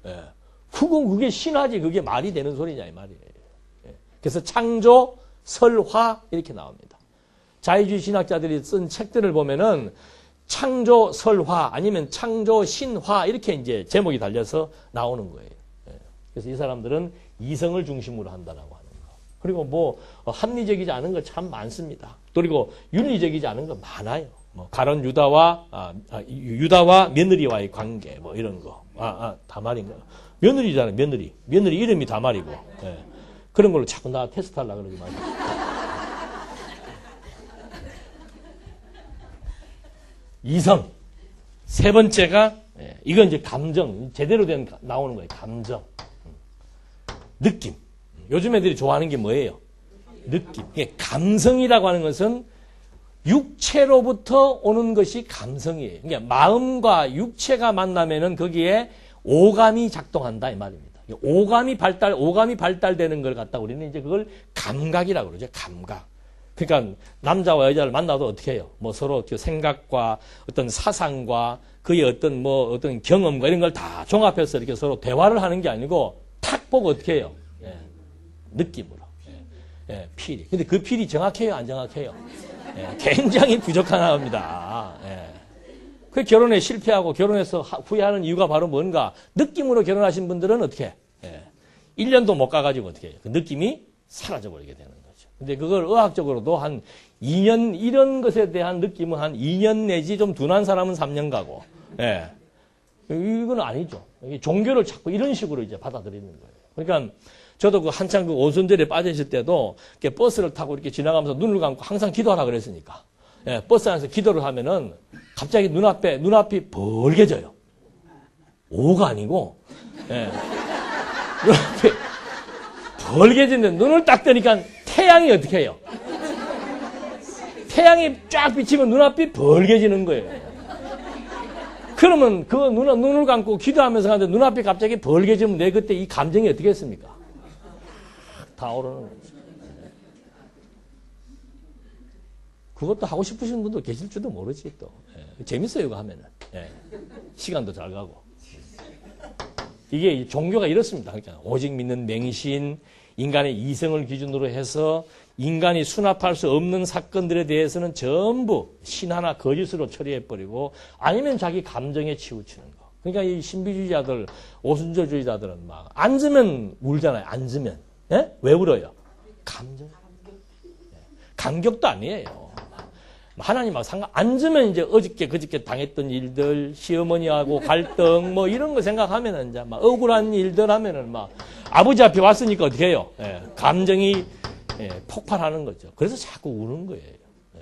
그게 신화지 그게 말이 되는 소리냐 이 말이에요. 그래서 창조, 설화 이렇게 나옵니다. 자유주의 신학자들이 쓴 책들을 보면은 창조, 설화 아니면 창조, 신화 이렇게 이제 제목이 달려서 나오는 거예요. 그래서 이 사람들은 이성을 중심으로 한다라고 하는 거. 그리고 뭐 합리적이지 않은 거 참 많습니다. 그리고 윤리적이지 않은 거 많아요. 뭐 가론 유다와 며느리와의 관계 뭐 이런 거. 다말인가. 며느리잖아요. 며느리 이름이 다말이고. 그런 걸로 자꾸 나 테스트하려고 그러지 말고. 이성. 세 번째가 이건 이제 감정. 제대로 된 나오는 거예요. 감정. 느낌. 요즘 애들이 좋아하는 게 뭐예요? 느낌. 감성이라고 하는 것은 육체로부터 오는 것이 감성이에요. 그러니까 마음과 육체가 만나면은 거기에 오감이 작동한다 이 말입니다. 오감이 발달되는 걸 갖다 우리는 이제 그걸 감각이라고 그러죠. 감각. 그러니까 남자와 여자를 만나도 어떻게 해요? 뭐 서로 생각과 어떤 사상과 그의 어떤 경험과 이런 걸 다 종합해서 이렇게 서로 대화를 하는 게 아니고 탁 보고 어떻게 해요? 느낌으로. 필이. 근데 그 필이 정확해요? 안 정확해요? 굉장히 부족한 겁니다. 그 결혼에 실패하고 결혼해서 후회하는 이유가 바로 뭔가? 느낌으로 결혼하신 분들은 어떻게 해? 1년도 못 가가지고 어떻게 해요? 그 느낌이 사라져버리게 되는 거죠. 근데 그걸 의학적으로도 한 2년, 이런 것에 대한 느낌은 한 2년 내지 좀 둔한 사람은 3년 가고, 이건 아니죠. 종교를 자꾸 이런 식으로 이제 받아들이는 거예요. 그러니까 저도 한창 오순절에 빠져있을 때도 버스를 타고 이렇게 지나가면서 눈을 감고 항상 기도하라 그랬으니까. 버스 안에서 기도를 하면은 갑자기 눈앞이 벌게져요. 오가 아니고, 눈앞이 벌게지는데 눈을 딱 뜨니까 태양이 어떻게 해요? 태양이 쫙 비치면 눈앞이 벌게지는 거예요. 그러면 그 눈을 감고 기도하면서 가는데 눈앞이 갑자기 벌개지면 내 그때 이 감정이 어떻게 했습니까? 다 오르는 거죠. 그것도 하고 싶으신 분도 계실 줄도 모르지 또. 예. 재밌어요, 이거 하면은. 예. 시간도 잘 가고. 이게 종교가 이렇습니다. 그러니까 오직 믿는 맹신, 인간의 이성을 기준으로 해서 인간이 수납할 수 없는 사건들에 대해서는 전부 신화나 거짓으로 처리해버리고 아니면 자기 감정에 치우치는 거. 그러니까 이 신비주의자들, 오순절주의자들은 막 앉으면 울잖아요. 앉으면. 예? 왜 울어요? 감정. 감격도 아니에요. 하나님하고 앉으면 이제 어저께 그저께 당했던 일들, 시어머니하고 갈등 뭐 이런 거 생각하면은 이제 막 억울한 일들 하면은 막 아버지 앞에 왔으니까 어떻게 해요? 예, 감정이 폭발하는 거죠. 그래서 자꾸 우는 거예요. 예.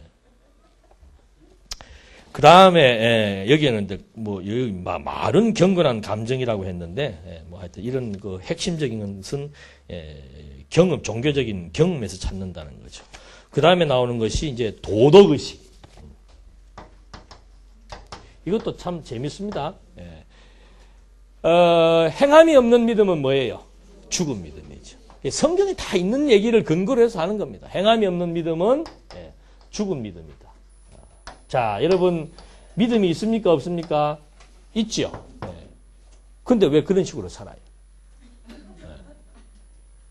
그 다음에 여기에는 이제 뭐 여기 말은 경건한 감정이라고 했는데 뭐 하여튼 이런 그 핵심적인 것은 경험, 종교적인 경험에서 찾는다는 거죠. 그 다음에 나오는 것이 이제 도덕의식. 이것도 참 재밌습니다. 행함이 없는 믿음은 뭐예요? 죽은 믿음이죠. 성경에 다 있는 얘기를 근거로 해서 하는 겁니다. 행함이 없는 믿음은 죽은 믿음이다. 자, 여러분 믿음이 있습니까? 없습니까? 있죠. 근데 왜 그런 식으로 살아요?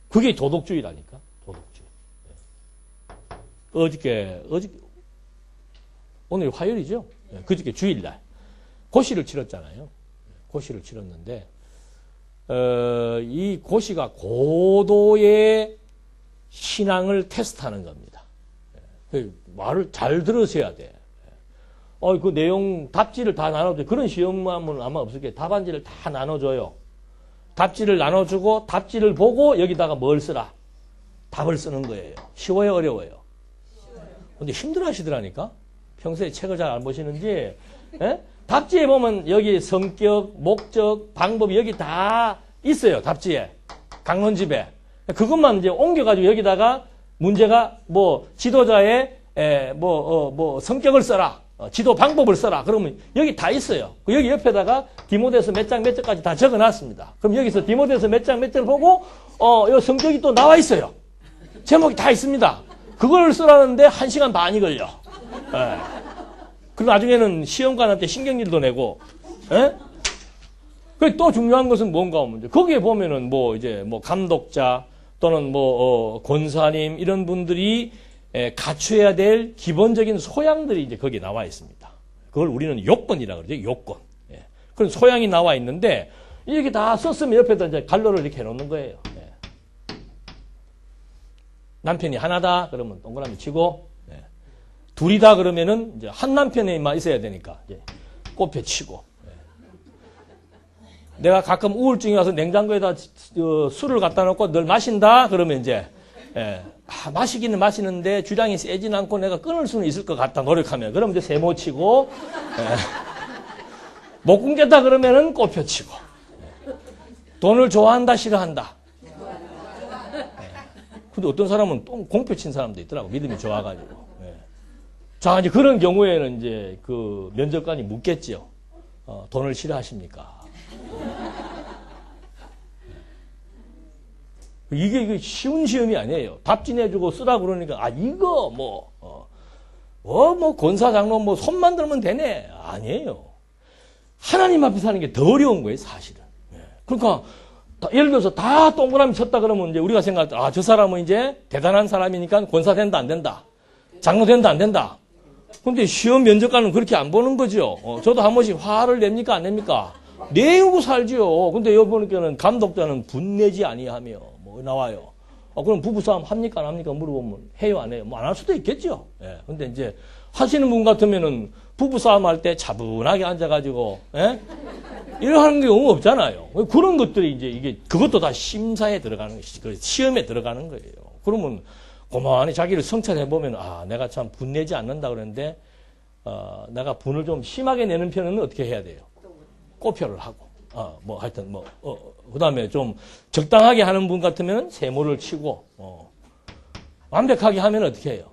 그게 도덕주의라니까. 도덕주의. 어저께 오늘 화요일이죠. 그저께 주일날 고시를 치렀잖아요. 고시를 치렀는데 이 고시가 고도의 신앙을 테스트하는 겁니다. 말을 잘 들으셔야 돼. 그 내용 답지를 다 나눠줘요. 그런 시험은 아마 없을 거예요. 답안지를 다 나눠줘요. 답지를 나눠주고 답지를 보고 여기다가 뭘 쓰라? 답을 쓰는 거예요. 쉬워요, 어려워요? 근데 힘들어 하시더라니까? 평소에 책을 잘 안 보시는지, 예? 답지에 보면 여기 성격, 목적, 방법이 여기 다 있어요. 답지에. 강론집에. 그것만 이제 옮겨가지고 여기다가 문제가 뭐 지도자의 성격을 써라. 지도 방법을 써라. 그러면 여기 다 있어요. 여기 옆에다가 디모데서 몇 장 몇 절까지 다 적어놨습니다. 그럼 여기서 디모데서 몇 장 몇 절 보고 요 성격이 또 나와 있어요. 제목이 다 있습니다. 그걸 쓰라는데 1시간 반이 걸려. 예. 그리고 나중에는 시험관한테 신경질도 내고, 예? 또 중요한 것은 뭔가 하면, 거기에 보면은 이제 감독자 또는 권사님 이런 분들이 갖춰야 될 기본적인 소양들이 이제 거기에 나와 있습니다. 그걸 우리는 요건이라고 그러죠. 요건. 예. 그런 소양이 나와 있는데, 이렇게 다 썼으면 옆에다 이제 갈로를 이렇게 해놓는 거예요. 예. 남편이 하나다 그러면 동그라미 치고, 둘이다 그러면은 이제 한 남편에만 있어야 되니까 이제 꼽혀 치고. 내가 가끔 우울증이 와서 냉장고에다 술을 갖다 놓고 널 마신다 그러면 이제 마시기는 마시는데 주량이 세진 않고 내가 끊을 수는 있을 것 같다 노력하면 그럼 이제 세모 치고 못 끊겠다 그러면은 꼽혀 치고 돈을 좋아한다 싫어한다. 근데 어떤 사람은 또 공표 친 사람도 있더라고 믿음이 좋아가지고. 자, 이제 그런 경우에는 이제 그 면접관이 묻겠지요. 돈을 싫어하십니까? 이게 쉬운 시험이 아니에요. 답지 내주고 쓰라 그러니까, 이거 권사 장로 손만 들면 되네. 아니에요. 하나님 앞에 사는 게 더 어려운 거예요, 사실은. 그러니까, 예를 들어서 다 동그라미 쳤다 그러면 이제 우리가 생각할 때, 저 사람은 이제 대단한 사람이니까 권사 된다, 안 된다. 장로 된다, 안 된다. 근데 시험 면접관은 그렇게 안 보는 거죠. 저도 한 번씩 화를 냅니까 안 냅니까? 내고 살지요. 근데 여기 보니까는 감독자는 분내지 아니하며 나와요. 그럼 부부싸움 합니까 안 합니까 물어보면 해요 안 해요? 안 할 수도 있겠죠. 예. 근데 이제 하시는 분 같으면은 부부싸움 할 때 차분하게 앉아가지고 이런 하는 경우 없잖아요. 그런 것들이 이제 이게 그것도 다 심사에 들어가는 것이지. 시험에 들어가는 거예요. 그러면 고만히 자기를 성찰해보면, 내가 참 분내지 않는다 그러는데, 내가 분을 좀 심하게 내는 편은 어떻게 해야 돼요? 꼬표를 하고, 하여튼 그 다음에 좀 적당하게 하는 분 같으면 세모를 치고, 완벽하게 하면 어떻게 해요?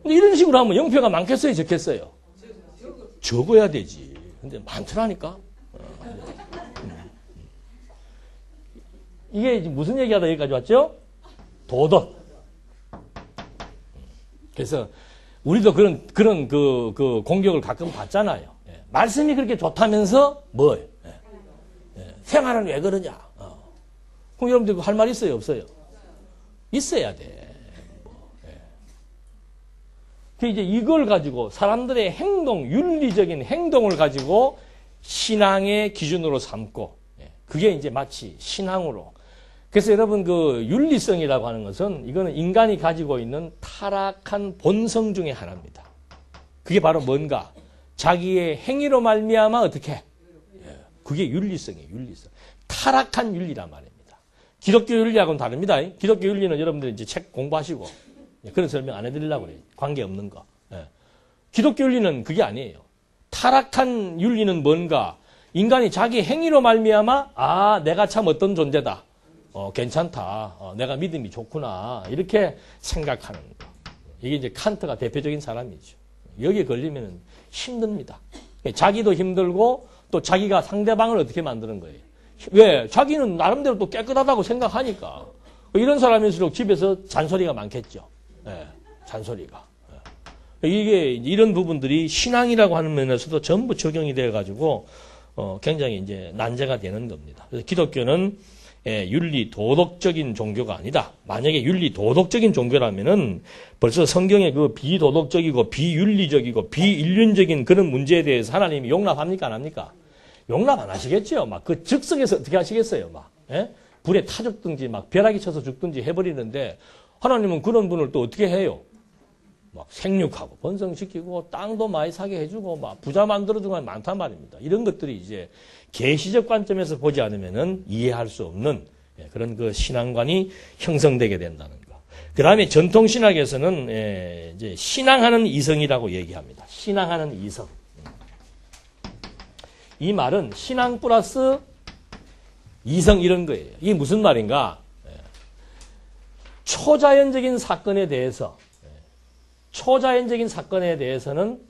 근데 이런 식으로 하면 영표가 많겠어요? 적겠어요? 적어야 되지. 근데 많더라니까. 이게 무슨 얘기하다 여기까지 왔죠? 도덕. 그래서 우리도 그런 그 공격을 가끔 받잖아요. 예. 말씀이 그렇게 좋다면서 뭐예요? 예. 생활은 왜 그러냐? 그럼 여러분들 할 말 있어요, 없어요? 있어야 돼. 그 이제 이걸 가지고 사람들의 행동, 윤리적인 행동을 가지고 신앙의 기준으로 삼고, 그게 이제 마치 신앙으로. 그래서 여러분 그 윤리성이라고 하는 것은 이거는 인간이 가지고 있는 타락한 본성 중에 하나입니다. 그게 바로 뭔가? 자기의 행위로 말미암아 어떻게? 그게 윤리성이에요, 윤리성. 타락한 윤리란 말입니다. 기독교 윤리하고는 다릅니다. 기독교 윤리는 여러분들 이제 책 공부하시고, 그런 설명 안 해드리려고 그래요. 관계없는 거. 기독교 윤리는 그게 아니에요. 타락한 윤리는 뭔가? 인간이 자기 행위로 말미암아 내가 참 어떤 존재다. 괜찮다. 내가 믿음이 좋구나. 이렇게 생각하는 거. 이게 이제 칸트가 대표적인 사람이죠. 여기에 걸리면 힘듭니다. 자기도 힘들고 또 자기가 상대방을 어떻게 만드는 거예요. 왜? 자기는 나름대로 또 깨끗하다고 생각하니까. 이런 사람일수록 집에서 잔소리가 많겠죠. 잔소리가. 이게 이런 부분들이 신앙이라고 하는 면에서도 전부 적용이 되어가지고 굉장히 이제 난제가 되는 겁니다. 그래서 기독교는 윤리 도덕적인 종교가 아니다. 만약에 윤리 도덕적인 종교라면은 벌써 성경의 그 비도덕적이고 비윤리적이고 비인륜적인 그런 문제에 대해서 하나님이 용납합니까? 안 합니까? 용납 안 하시겠죠. 막 그 즉석에서 어떻게 하시겠어요? 막 불에 타 죽든지 막 벼락이 쳐서 죽든지 해버리는데 하나님은 그런 분을 또 어떻게 해요? 막 생육하고 번성시키고 땅도 많이 사게 해주고 막 부자 만들어주고 많단 말입니다. 이런 것들이 이제 계시적 관점에서 보지 않으면은 이해할 수 없는 그런 그 신앙관이 형성되게 된다는 거. 그 다음에 전통 신학에서는 이제 신앙하는 이성이라고 얘기합니다. 신앙하는 이성. 이 말은 신앙 플러스 이성 이런 거예요. 이게 무슨 말인가? 초자연적인 사건에 대해서는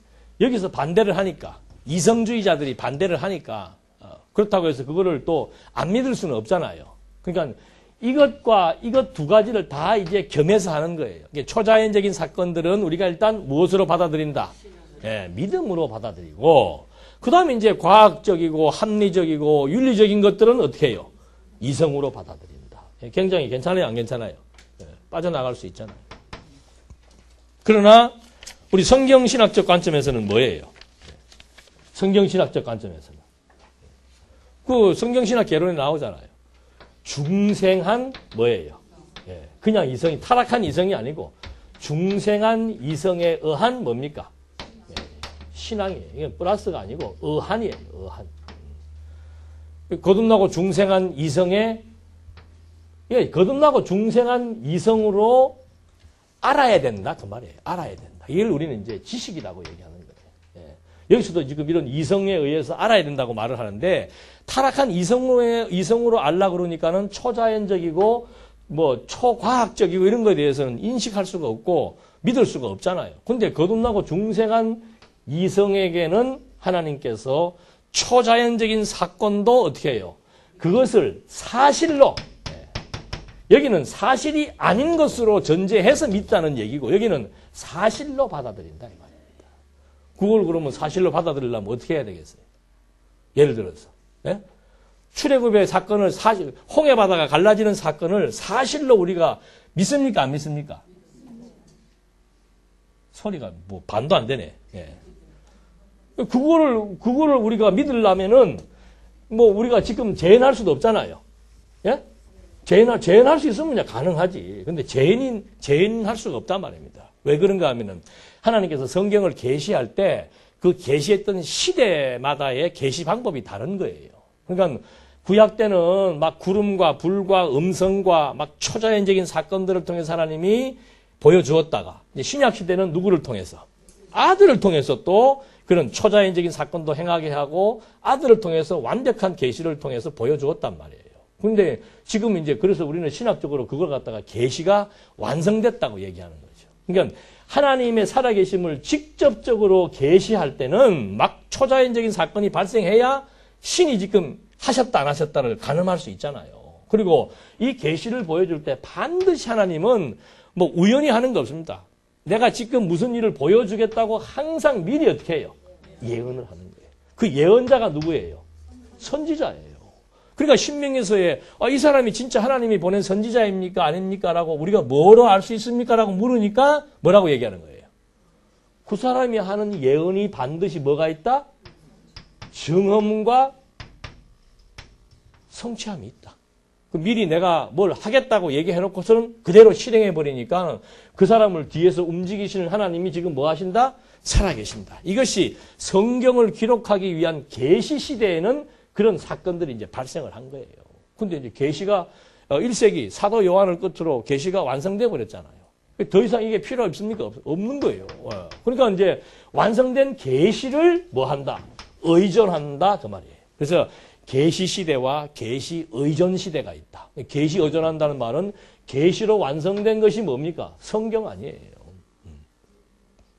여기서 반대를 하니까 이성주의자들이 반대를 하니까 그렇다고 해서 그거를 또 안 믿을 수는 없잖아요. 그러니까 이것과 이것 두 가지를 다 이제 겸해서 하는 거예요. 초자연적인 사건들은 우리가 일단 무엇으로 받아들인다? 믿음으로 받아들이고 그 다음에 이제 과학적이고 합리적이고 윤리적인 것들은 어떻게 해요? 이성으로 받아들인다. 굉장히 괜찮아요? 안 괜찮아요? 빠져나갈 수 있잖아요. 그러나 우리 성경신학적 관점에서는 뭐예요? 성경신학적 관점에서는. 그 성경신학 개론에 나오잖아요. 중생한 뭐예요? 그냥 이성이, 타락한 이성이 아니고 중생한 이성에 의한 뭡니까? 신앙이에요. 이건 플러스가 아니고 의한이에요. 의한. 거듭나고 중생한 이성에 거듭나고 중생한 이성으로 알아야 된다. 그 말이에요. 알아야 된다. 이걸 우리는 이제 지식이라고 얘기하는 거예요. 여기서도 지금 이런 이성에 의해서 알아야 된다고 말을 하는데 타락한 이성으로 알라 그러니까는 초자연적이고 뭐 초과학적이고 이런 거에 대해서는 인식할 수가 없고 믿을 수가 없잖아요. 근데 거듭나고 중생한 이성에게는 하나님께서 초자연적인 사건도 어떻게 해요? 그것을 사실로 여기는 사실이 아닌 것으로 전제해서 믿다는 얘기고 여기는 사실로 받아들인다 이 말입니다. 그걸 그러면 사실로 받아들이려면 어떻게 해야 되겠어요? 예를 들어서 출애굽의 사건을 홍해 바다가 갈라지는 사건을 사실로 우리가 믿습니까? 안 믿습니까? 소리가 뭐 반도 안 되네. 그거를 우리가 믿으려면은 뭐 우리가 지금 재현할 수도 없잖아요. 재현할 수 있으면 그냥 가능하지. 근데 재현할 수가 없단 말입니다. 왜 그런가 하면은 하나님께서 성경을 계시할 때 그 계시했던 시대마다의 계시 방법이 다른 거예요. 그러니까 구약 때는 막 구름과 불과 음성과 막 초자연적인 사건들을 통해서 하나님이 보여주었다가 이제 신약 시대는 누구를 통해서? 아들을 통해서 또 그런 초자연적인 사건도 행하게 하고 아들을 통해서 완벽한 계시를 통해서 보여주었단 말이에요. 근데 지금 이제 그래서 우리는 신학적으로 그걸 갖다가 계시가 완성됐다고 얘기하는 거죠. 그러니까 하나님의 살아계심을 직접적으로 계시할 때는 막 초자연적인 사건이 발생해야 신이 지금 하셨다 안 하셨다를 가늠할 수 있잖아요. 그리고 이 계시를 보여줄 때 반드시 하나님은 뭐 우연히 하는 거 없습니다. 내가 지금 무슨 일을 보여주겠다고 항상 미리 어떻게 해요? 예언을 하는 거예요. 그 예언자가 누구예요? 선지자예요. 그러니까 신명기서에 이 사람이 진짜 하나님이 보낸 선지자입니까? 아닙니까? 라고 우리가 뭐로 알 수 있습니까? 라고 물으니까 뭐라고 얘기하는 거예요? 그 사람이 하는 예언이 반드시 뭐가 있다? 증언과 성취함이 있다. 미리 내가 뭘 하겠다고 얘기해놓고서는 그대로 실행해버리니까 그 사람을 뒤에서 움직이시는 하나님이 지금 뭐 하신다? 살아계신다. 이것이 성경을 기록하기 위한 계시 시대에는 그런 사건들이 이제 발생을 한 거예요. 근데 이제 계시가 1세기 사도 요한을 끝으로 계시가 완성돼 버렸잖아요. 더 이상 이게 필요 없습니까? 없는 거예요. 그러니까 이제 완성된 계시를 뭐 한다? 의존한다 그 말이에요. 그래서 계시 시대와 계시 의존 시대가 있다. 계시 의존한다는 말은 계시로 완성된 것이 뭡니까? 성경 아니에요.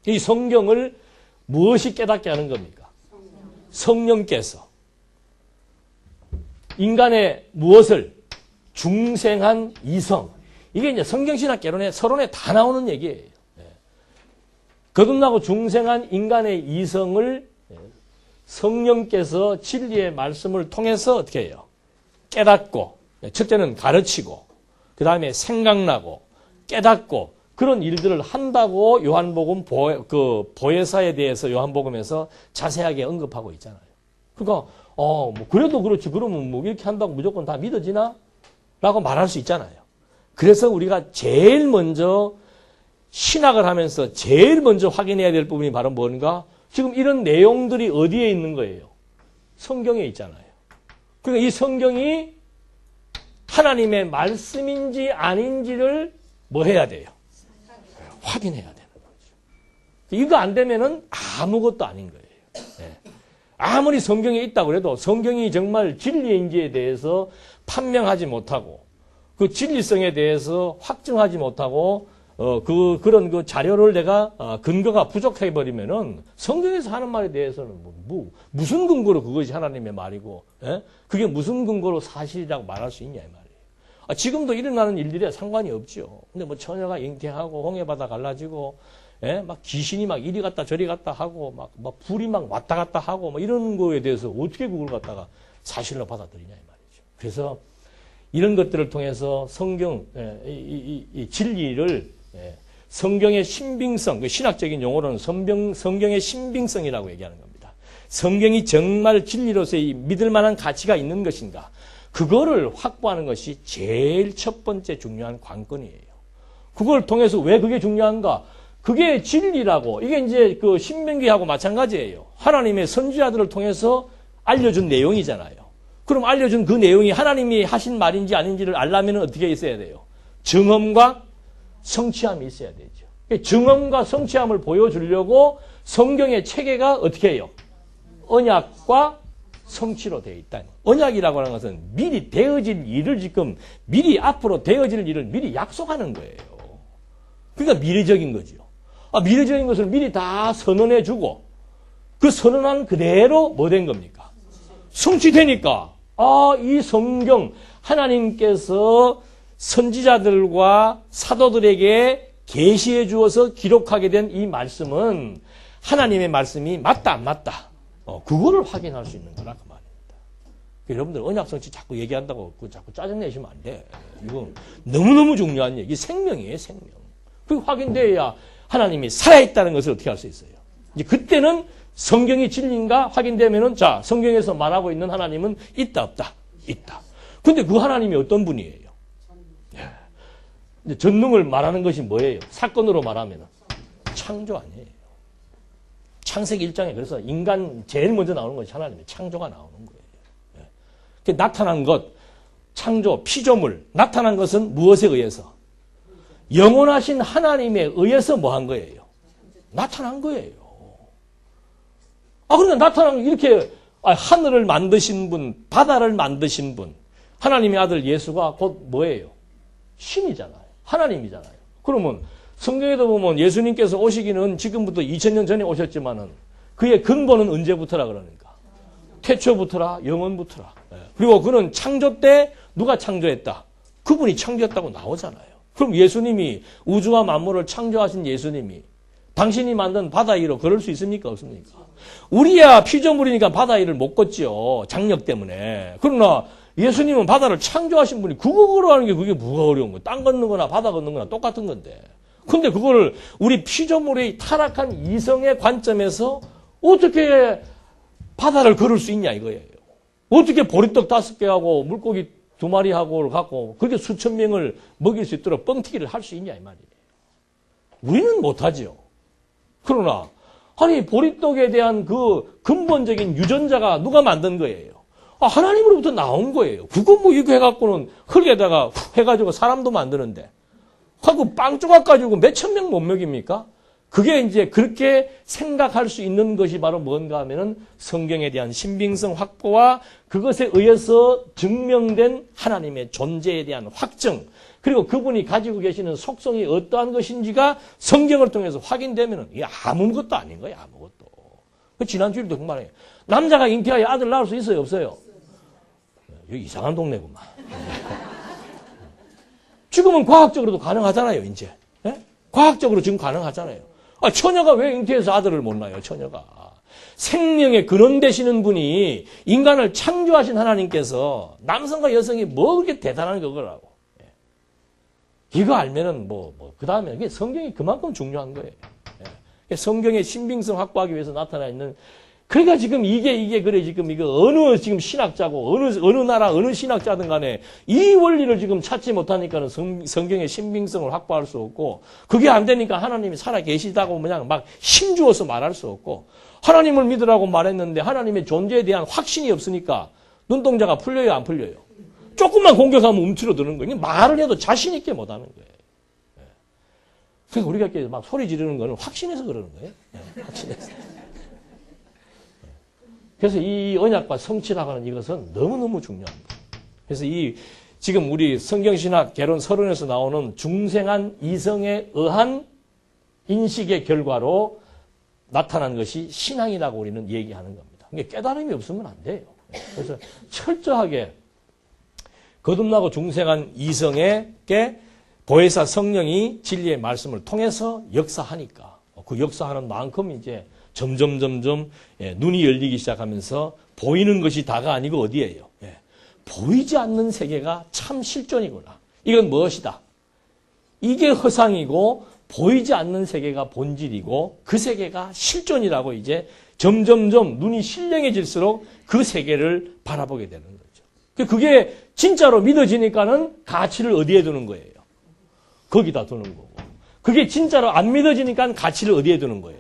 이 성경을 무엇이 깨닫게 하는 겁니까? 성령께서 인간의 무엇을? 중생한 이성. 이게 이제 성경신학 개론에 서론에 다 나오는 얘기예요. 거듭나고 중생한 인간의 이성을 성령께서 진리의 말씀을 통해서 어떻게 해요? 깨닫고, 첫째는 가르치고, 그 다음에 생각나고, 깨닫고, 그런 일들을 한다고 요한복음 보혜사에 대해서 요한복음에서 자세하게 언급하고 있잖아요. 그러니까, 뭐, 그래도 그렇지. 그러면 뭐, 이렇게 한다고 무조건 다 믿어지나? 라고 말할 수 있잖아요. 그래서 우리가 제일 먼저 신학을 하면서 제일 먼저 확인해야 될 부분이 바로 뭔가? 지금 이런 내용들이 어디에 있는 거예요? 성경에 있잖아요. 그러니까 이 성경이 하나님의 말씀인지 아닌지를 뭐 해야 돼요? 확인해야 되는 거죠. 이거 안 되면은 아무것도 아닌 거예요. 네. 아무리 성경에 있다고 해도 성경이 정말 진리인지에 대해서 판명하지 못하고 그 진리성에 대해서 확증하지 못하고 그런 그 자료를 내가 근거가 부족해 버리면은 성경에서 하는 말에 대해서는 무슨 근거로 그것이 하나님의 말이고, 그게 무슨 근거로 사실이라고 말할 수 있냐 이 말이에요. 지금도 일어나는 일들에 상관이 없죠. 근데 뭐 처녀가 잉태하고 홍해바다 갈라지고, 막 귀신이 막 이리 갔다 저리 갔다 하고 막 불이 막 왔다 갔다 하고 뭐 이런 거에 대해서 어떻게 그걸 갖다가 사실로 받아들이냐 이 말이죠. 그래서 이런 것들을 통해서 성경 이 진리를 성경의 신빙성, 그 신학적인 용어로는 성경의 신빙성이라고 얘기하는 겁니다. 성경이 정말 진리로서의 믿을 만한 가치가 있는 것인가? 그거를 확보하는 것이 제일 첫 번째 중요한 관건이에요. 그걸 통해서 왜 그게 중요한가? 그게 진리라고. 이게 이제 그 신명기하고 마찬가지예요. 하나님의 선지자들을 통해서 알려준 내용이잖아요. 그럼 알려준 그 내용이 하나님이 하신 말인지 아닌지를 알려면 어떻게 있어야 돼요? 증언과 성취함이 있어야 되죠. 증언과 성취함을 보여주려고 성경의 체계가 어떻게 해요? 언약과 성취로 되어 있다. 언약이라고 하는 것은 미리 되어질 일을 지금 미리 앞으로 되어질 일을 미리 약속하는 거예요. 그러니까 미래적인 거죠. 미래적인 것을 미리 다 선언해주고 그 선언한 그대로 뭐 된 겁니까? 성취되니까 이 성경 하나님께서 선지자들과 사도들에게 계시해 주어서 기록하게 된 이 말씀은 하나님의 말씀이 맞다 안 맞다 그거를 확인할 수 있는 거라 그 말입니다. 여러분들 언약 성취 자꾸 얘기한다고 자꾸 짜증내시면 안 돼. 이건 너무너무 중요한 얘기. 생명이에요, 생명. 그게 확인돼야 하나님이 살아있다는 것을 어떻게 할 수 있어요? 이제 그때는 성경이 진리인가 확인되면은 자, 성경에서 말하고 있는 하나님은 있다, 없다? 있다. 근데 그 하나님이 어떤 분이에요? 이제 전능을 말하는 것이 뭐예요? 사건으로 말하면은 창조 아니에요. 창세기 1장에 그래서 인간 제일 먼저 나오는 것이 하나님의 창조가 나오는 거예요. 나타난 것, 창조, 피조물, 나타난 것은 무엇에 의해서? 영원하신 하나님에 의해서 뭐 한 거예요? 나타난 거예요. 그러니까 나타난 이렇게 하늘을 만드신 분, 바다를 만드신 분, 하나님의 아들 예수가 곧 뭐예요? 신이잖아요. 하나님이잖아요. 그러면 성경에도 보면 예수님께서 오시기는 지금부터 2000년 전에 오셨지만은 그의 근본은 언제부터라 그러니까? 태초부터라, 영원부터라. 그리고 그는 창조 때 누가 창조했다? 그분이 창조했다고 나오잖아요. 그럼 예수님이 우주와 만물을 창조하신 예수님이 당신이 만든 바다 위로 걸을 수 있습니까? 없습니까? 우리야 피조물이니까 바다 위를 못 걷죠. 장력 때문에. 그러나 예수님은 바다를 창조하신 분이 그거 걸어가는 게 그게 뭐가 어려운 거야. 땅 걷는 거나 바다 걷는 거나 똑같은 건데. 근데 그거를 우리 피조물의 타락한 이성의 관점에서 어떻게 바다를 걸을 수 있냐 이거예요. 어떻게 보리떡 5개 하고 물고기 2마리 하고 갖고 그렇게 수천 명을 먹일 수 있도록 뻥튀기를 할 수 있냐 이 말이에요. 우리는 못하죠. 그러나 아니 보리떡에 대한 그 근본적인 유전자가 누가 만든 거예요? 하나님으로부터 나온 거예요. 그거 뭐 이거 해갖고는 흙에다가 해가지고 사람도 만드는데 하고 빵 조각 가지고 몇천 명 못 먹입니까? 그게 이제 그렇게 생각할 수 있는 것이 바로 뭔가 하면은 성경에 대한 신빙성 확보와 그것에 의해서 증명된 하나님의 존재에 대한 확증, 그리고 그분이 가지고 계시는 속성이 어떠한 것인지가 성경을 통해서 확인되면은 이게 아무것도 아닌 거예요, 아무것도. 지난주에도 그 말이에요. 남자가 잉태하여 아들 낳을 수 있어요, 없어요? 여기 이상한 동네구만. 지금은 과학적으로도 가능하잖아요, 이제. 예? 과학적으로 지금 가능하잖아요. 처녀가 왜 잉태해서 아들을 못 낳아요, 처녀가. 생명의 근원 되시는 분이 인간을 창조하신 하나님께서 남성과 여성이 뭐 그렇게 대단한 거라고. 이거 알면은 그 다음에 성경이 그만큼 중요한 거예요. 성경의 신빙성 확보하기 위해서 나타나 있는, 그러니까 지금 이게 그래, 지금 이거 어느 지금 신학자고, 어느 나라, 어느 신학자든 간에 이 원리를 지금 찾지 못하니까는 성경의 신빙성을 확보할 수 없고, 그게 안 되니까 하나님이 살아 계시다고 그냥 막 힘주어서 말할 수 없고, 하나님을 믿으라고 말했는데 하나님의 존재에 대한 확신이 없으니까 눈동자가 풀려요, 안 풀려요? 조금만 공격하면 움츠러드는 거예요. 말을 해도 자신 있게 못 하는 거예요. 그래서 우리가 이렇게 막 소리 지르는 거는 확신해서 그러는 거예요. 확신해서. 그래서 이 언약과 성취라고 하는 이것은 너무너무 중요합니다. 그래서 지금 우리 성경신학 개론 서론에서 나오는 중생한 이성에 의한 인식의 결과로 나타난 것이 신앙이라고 우리는 얘기하는 겁니다. 그러니까 깨달음이 없으면 안 돼요. 그래서 철저하게 거듭나고 중생한 이성에게 보혜사 성령이 진리의 말씀을 통해서 역사하니까 그 역사하는 만큼 이제 점점 눈이 열리기 시작하면서 보이는 것이 다가 아니고 어디예요? 보이지 않는 세계가 참 실존이구나. 이건 무엇이다? 이게 허상이고 보이지 않는 세계가 본질이고 그 세계가 실존이라고 이제 점점 눈이 신령해질수록 그 세계를 바라보게 되는 거죠. 그게 진짜로 믿어지니까는 가치를 어디에 두는 거예요? 거기다 두는 거고. 그게 진짜로 안 믿어지니까 가치를 어디에 두는 거예요?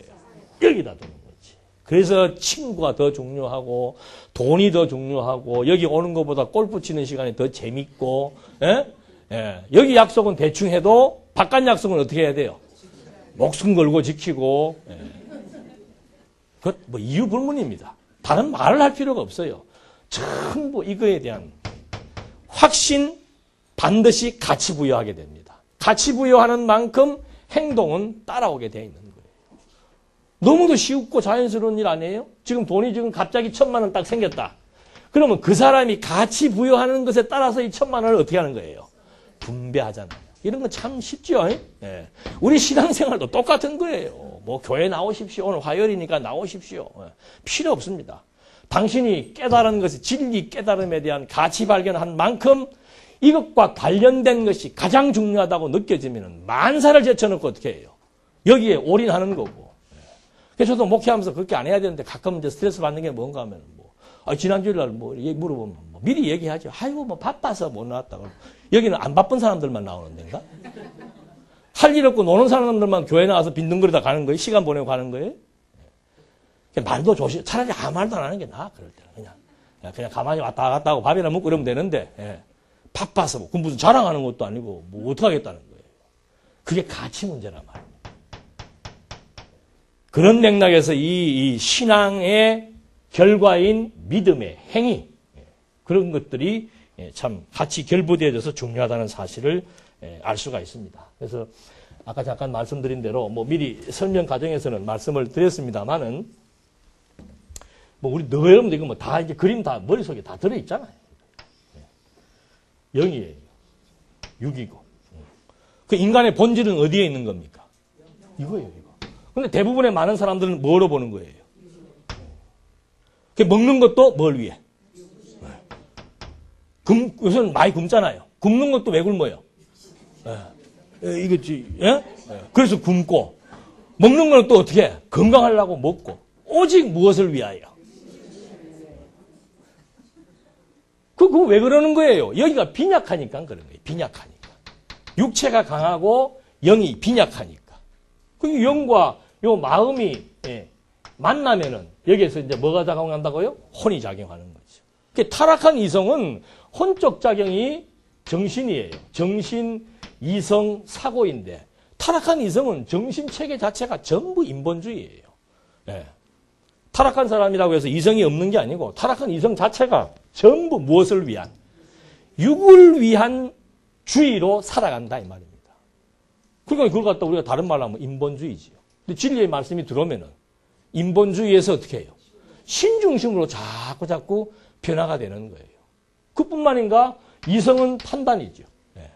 여기다 두는 거지. 그래서 친구가 더 중요하고 돈이 더 중요하고 여기 오는 것보다 골프 치는 시간이 더 재밌고 여기 약속은 대충 해도 바깥 약속은 어떻게 해야 돼요? 목숨 걸고 지키고 그것 뭐 이유 불문입니다. 다른 말을 할 필요가 없어요. 전부 이거에 대한 확신 반드시 가치 부여하게 됩니다. 가치 부여하는 만큼 행동은 따라오게 돼 있는 거예요. 너무도 쉽고 자연스러운 일 아니에요? 지금 돈이 지금 갑자기 1,000만 원 딱 생겼다. 그러면 그 사람이 가치 부여하는 것에 따라서 이 1,000만 원을 어떻게 하는 거예요? 분배하잖아요. 이런 건 참 쉽죠. 예. 우리 신앙생활도 똑같은 거예요. 뭐 교회 나오십시오. 오늘 화요일이니까 나오십시오. 필요 없습니다. 당신이 깨달은 것이 진리 깨달음에 대한 가치 발견한 만큼 이것과 관련된 것이 가장 중요하다고 느껴지면 만사를 제쳐놓고 어떻게 해요? 여기에 올인하는 거고. 그래서 저도 목회하면서 그렇게 안 해야 되는데 가끔 이제 스트레스 받는 게 뭔가 하면 지난주일 날 물어보면 미리 얘기하죠. 아이고 바빠서 못 나왔다고. 여기는 안 바쁜 사람들만 나오는 데인가? 할 일 없고 노는 사람들만 교회 나와서 빈둥거리다 가는 거예요? 시간 보내고 가는 거예요? 말도 조심, 차라리 아무 말도 안 하는 게 나아, 그럴 때는. 그냥 가만히 왔다 갔다 하고 밥이나 먹고 이러면 되는데, 바빠서, 그 무슨 자랑하는 것도 아니고, 뭐, 어떡하겠다는 거예요. 그게 가치 문제란 말입니다. 그런 맥락에서 이 신앙의 결과인 믿음의 행위, 그런 것들이 참 같이 결부되어져서 중요하다는 사실을 알 수가 있습니다. 그래서 아까 잠깐 말씀드린 대로 뭐 미리 설명 과정에서는 말씀을 드렸습니다만은 뭐 우리 너 여러분들 이거 뭐 다 이제 그림 다 머릿속에 다 들어있잖아요. 영이에요. 육이고. 그 인간의 본질은 어디에 있는 겁니까? 이거예요, 이거. 근데 대부분의 많은 사람들은 뭐로 보는 거예요? 그 먹는 것도 뭘 위해? 요새는 많이 굶잖아요. 굶는 것도 왜 굶어요? 이거지, 예? 그래서 굶고, 먹는 거는 또 어떻게 해? 건강하려고 먹고, 오직 무엇을 위하여? 그거 왜 그러는 거예요? 여기가 빈약하니까 그런 거예요. 빈약하니까. 육체가 강하고 영이 빈약하니까. 그 영과 요 마음이 만나면은 여기에서 이제 뭐가 작용한다고요? 혼이 작용하는 거죠. 타락한 이성은 혼적 작용이 정신이에요. 정신, 이성, 사고인데 타락한 이성은 정신 체계 자체가 전부 인본주의예요. 예. 타락한 사람이라고 해서 이성이 없는 게 아니고 타락한 이성 자체가 전부 무엇을 위한? 육을 위한 주의로 살아간다 이 말입니다. 그러니까 그걸 갖다 우리가 다른 말로 하면 인본주의지요. 근데 진리의 말씀이 들어오면은 인본주의에서 어떻게 해요? 신중심으로 자꾸 변화가 되는 거예요. 그뿐만인가 이성은 판단이죠. 예.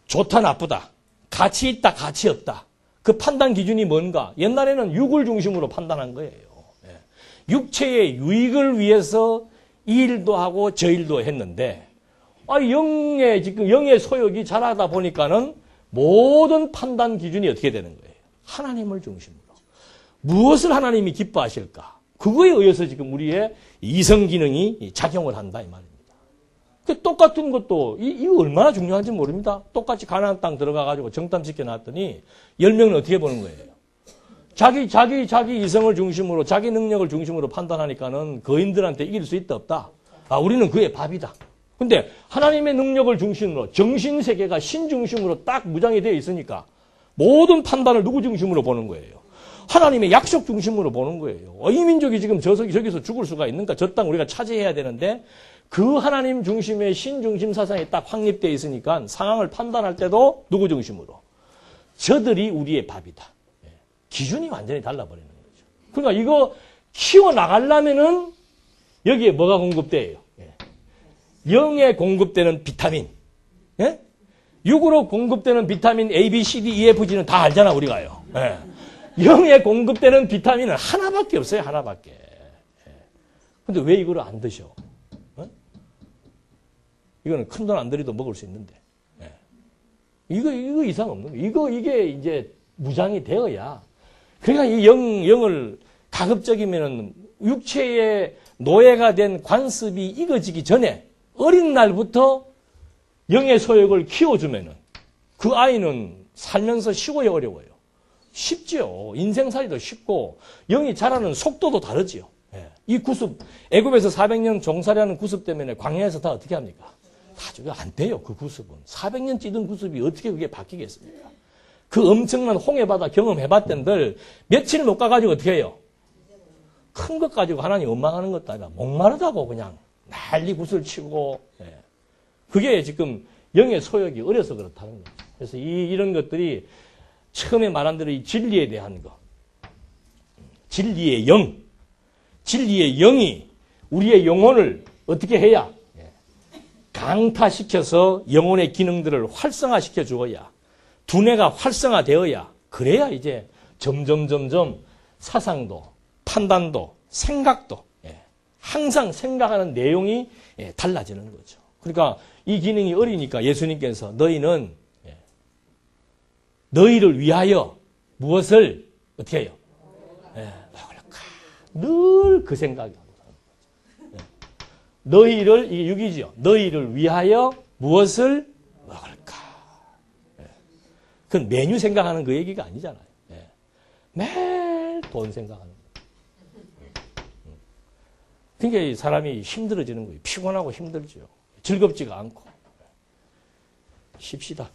좋다 나쁘다. 가치 있다 가치 없다. 그 판단 기준이 뭔가? 옛날에는 육을 중심으로 판단한 거예요. 예. 육체의 유익을 위해서 이 일도 하고 저 일도 했는데 영의 소욕이 자라다 보니까는 모든 판단 기준이 어떻게 되는 거예요? 하나님을 중심으로. 무엇을 하나님이 기뻐하실까? 그거에 의해서 지금 우리의 이성 기능이 작용을 한다 이 말입니다. 똑같은 것도 이거 얼마나 중요한지 모릅니다. 똑같이 가나안 땅 들어가가지고 정탐시켜 놨더니 10명은 어떻게 보는 거예요? 자기 이성을 중심으로 자기 능력을 중심으로 판단하니까는 거인들한테 이길 수 있다 없다. 우리는 그의 밥이다. 근데 하나님의 능력을 중심으로 정신세계가 신중심으로 딱 무장이 되어 있으니까 모든 판단을 누구 중심으로 보는 거예요? 하나님의 약속 중심으로 보는 거예요. 이 민족이 지금 저기서 죽을 수가 있는가? 저 땅 우리가 차지해야 되는데 그 하나님 중심의 신중심 사상이 딱 확립되어 있으니까 상황을 판단할 때도 누구 중심으로? 저들이 우리의 밥이다. 기준이 완전히 달라버리는 거죠. 그러니까 이거 키워나가려면은 여기에 뭐가 공급돼요? 영에 공급되는 비타민. 예? 육으로 공급되는 비타민 A, B, C, D, E, F, G는 다 알잖아, 우리가요. 예. 영에 공급되는 비타민은 하나밖에 없어요, 하나밖에. 근데 왜 이거를 안 드셔? 이거는 큰 돈 안 들여도 먹을 수 있는데. 이거 이상 없는 거예요. 이게 이제 무장이 되어야. 그러니까 이 영을 가급적이면은 육체의 노예가 된 관습이 익어지기 전에 어린 날부터 영의 소욕을 키워주면은 그 아이는 살면서 쉬고야 어려워요. 쉽죠. 인생살이도 쉽고 영이 자라는 속도도 다르지요. 이 구습, 애굽에서 400년 종살이하는 구습 때문에 광야에서 다 어떻게 합니까? 다 저거 안 돼요. 그 구습은. 400년 찌든 구습이 어떻게 그게 바뀌겠습니까? 그 엄청난 홍해바다 경험해봤던들 며칠 못 가가지고 어떻게 해요? 큰 것 가지고 하나님 원망하는 것도 아니라 목마르다고 그냥 난리 구슬 치고. 그게 지금 영의 소욕이 어려서 그렇다는 거죠. 그래서 이런 것들이 처음에 말한 대로 이 진리에 대한 거. 진리의 영. 진리의 영이 우리의 영혼을 어떻게 해야? 강타시켜서 영혼의 기능들을 활성화시켜 주어야. 두뇌가 활성화되어야. 그래야 이제 점점 사상도, 판단도, 생각도 항상 생각하는 내용이 달라지는 거죠. 그러니까 이 기능이 어리니까 예수님께서 너희는 너희를 위하여 무엇을 어떻게 해요? 먹을까? 늘 그 생각이 하고 사는 거죠. 너희를, 이게 육이죠. 너희를 위하여 무엇을 먹을까? 그건 메뉴 생각하는 그 얘기가 아니잖아요. 매일 돈 생각하는 거예요. 그러니까 사람이 힘들어지는 거예요. 피곤하고 힘들죠. 즐겁지가 않고. 쉽시다.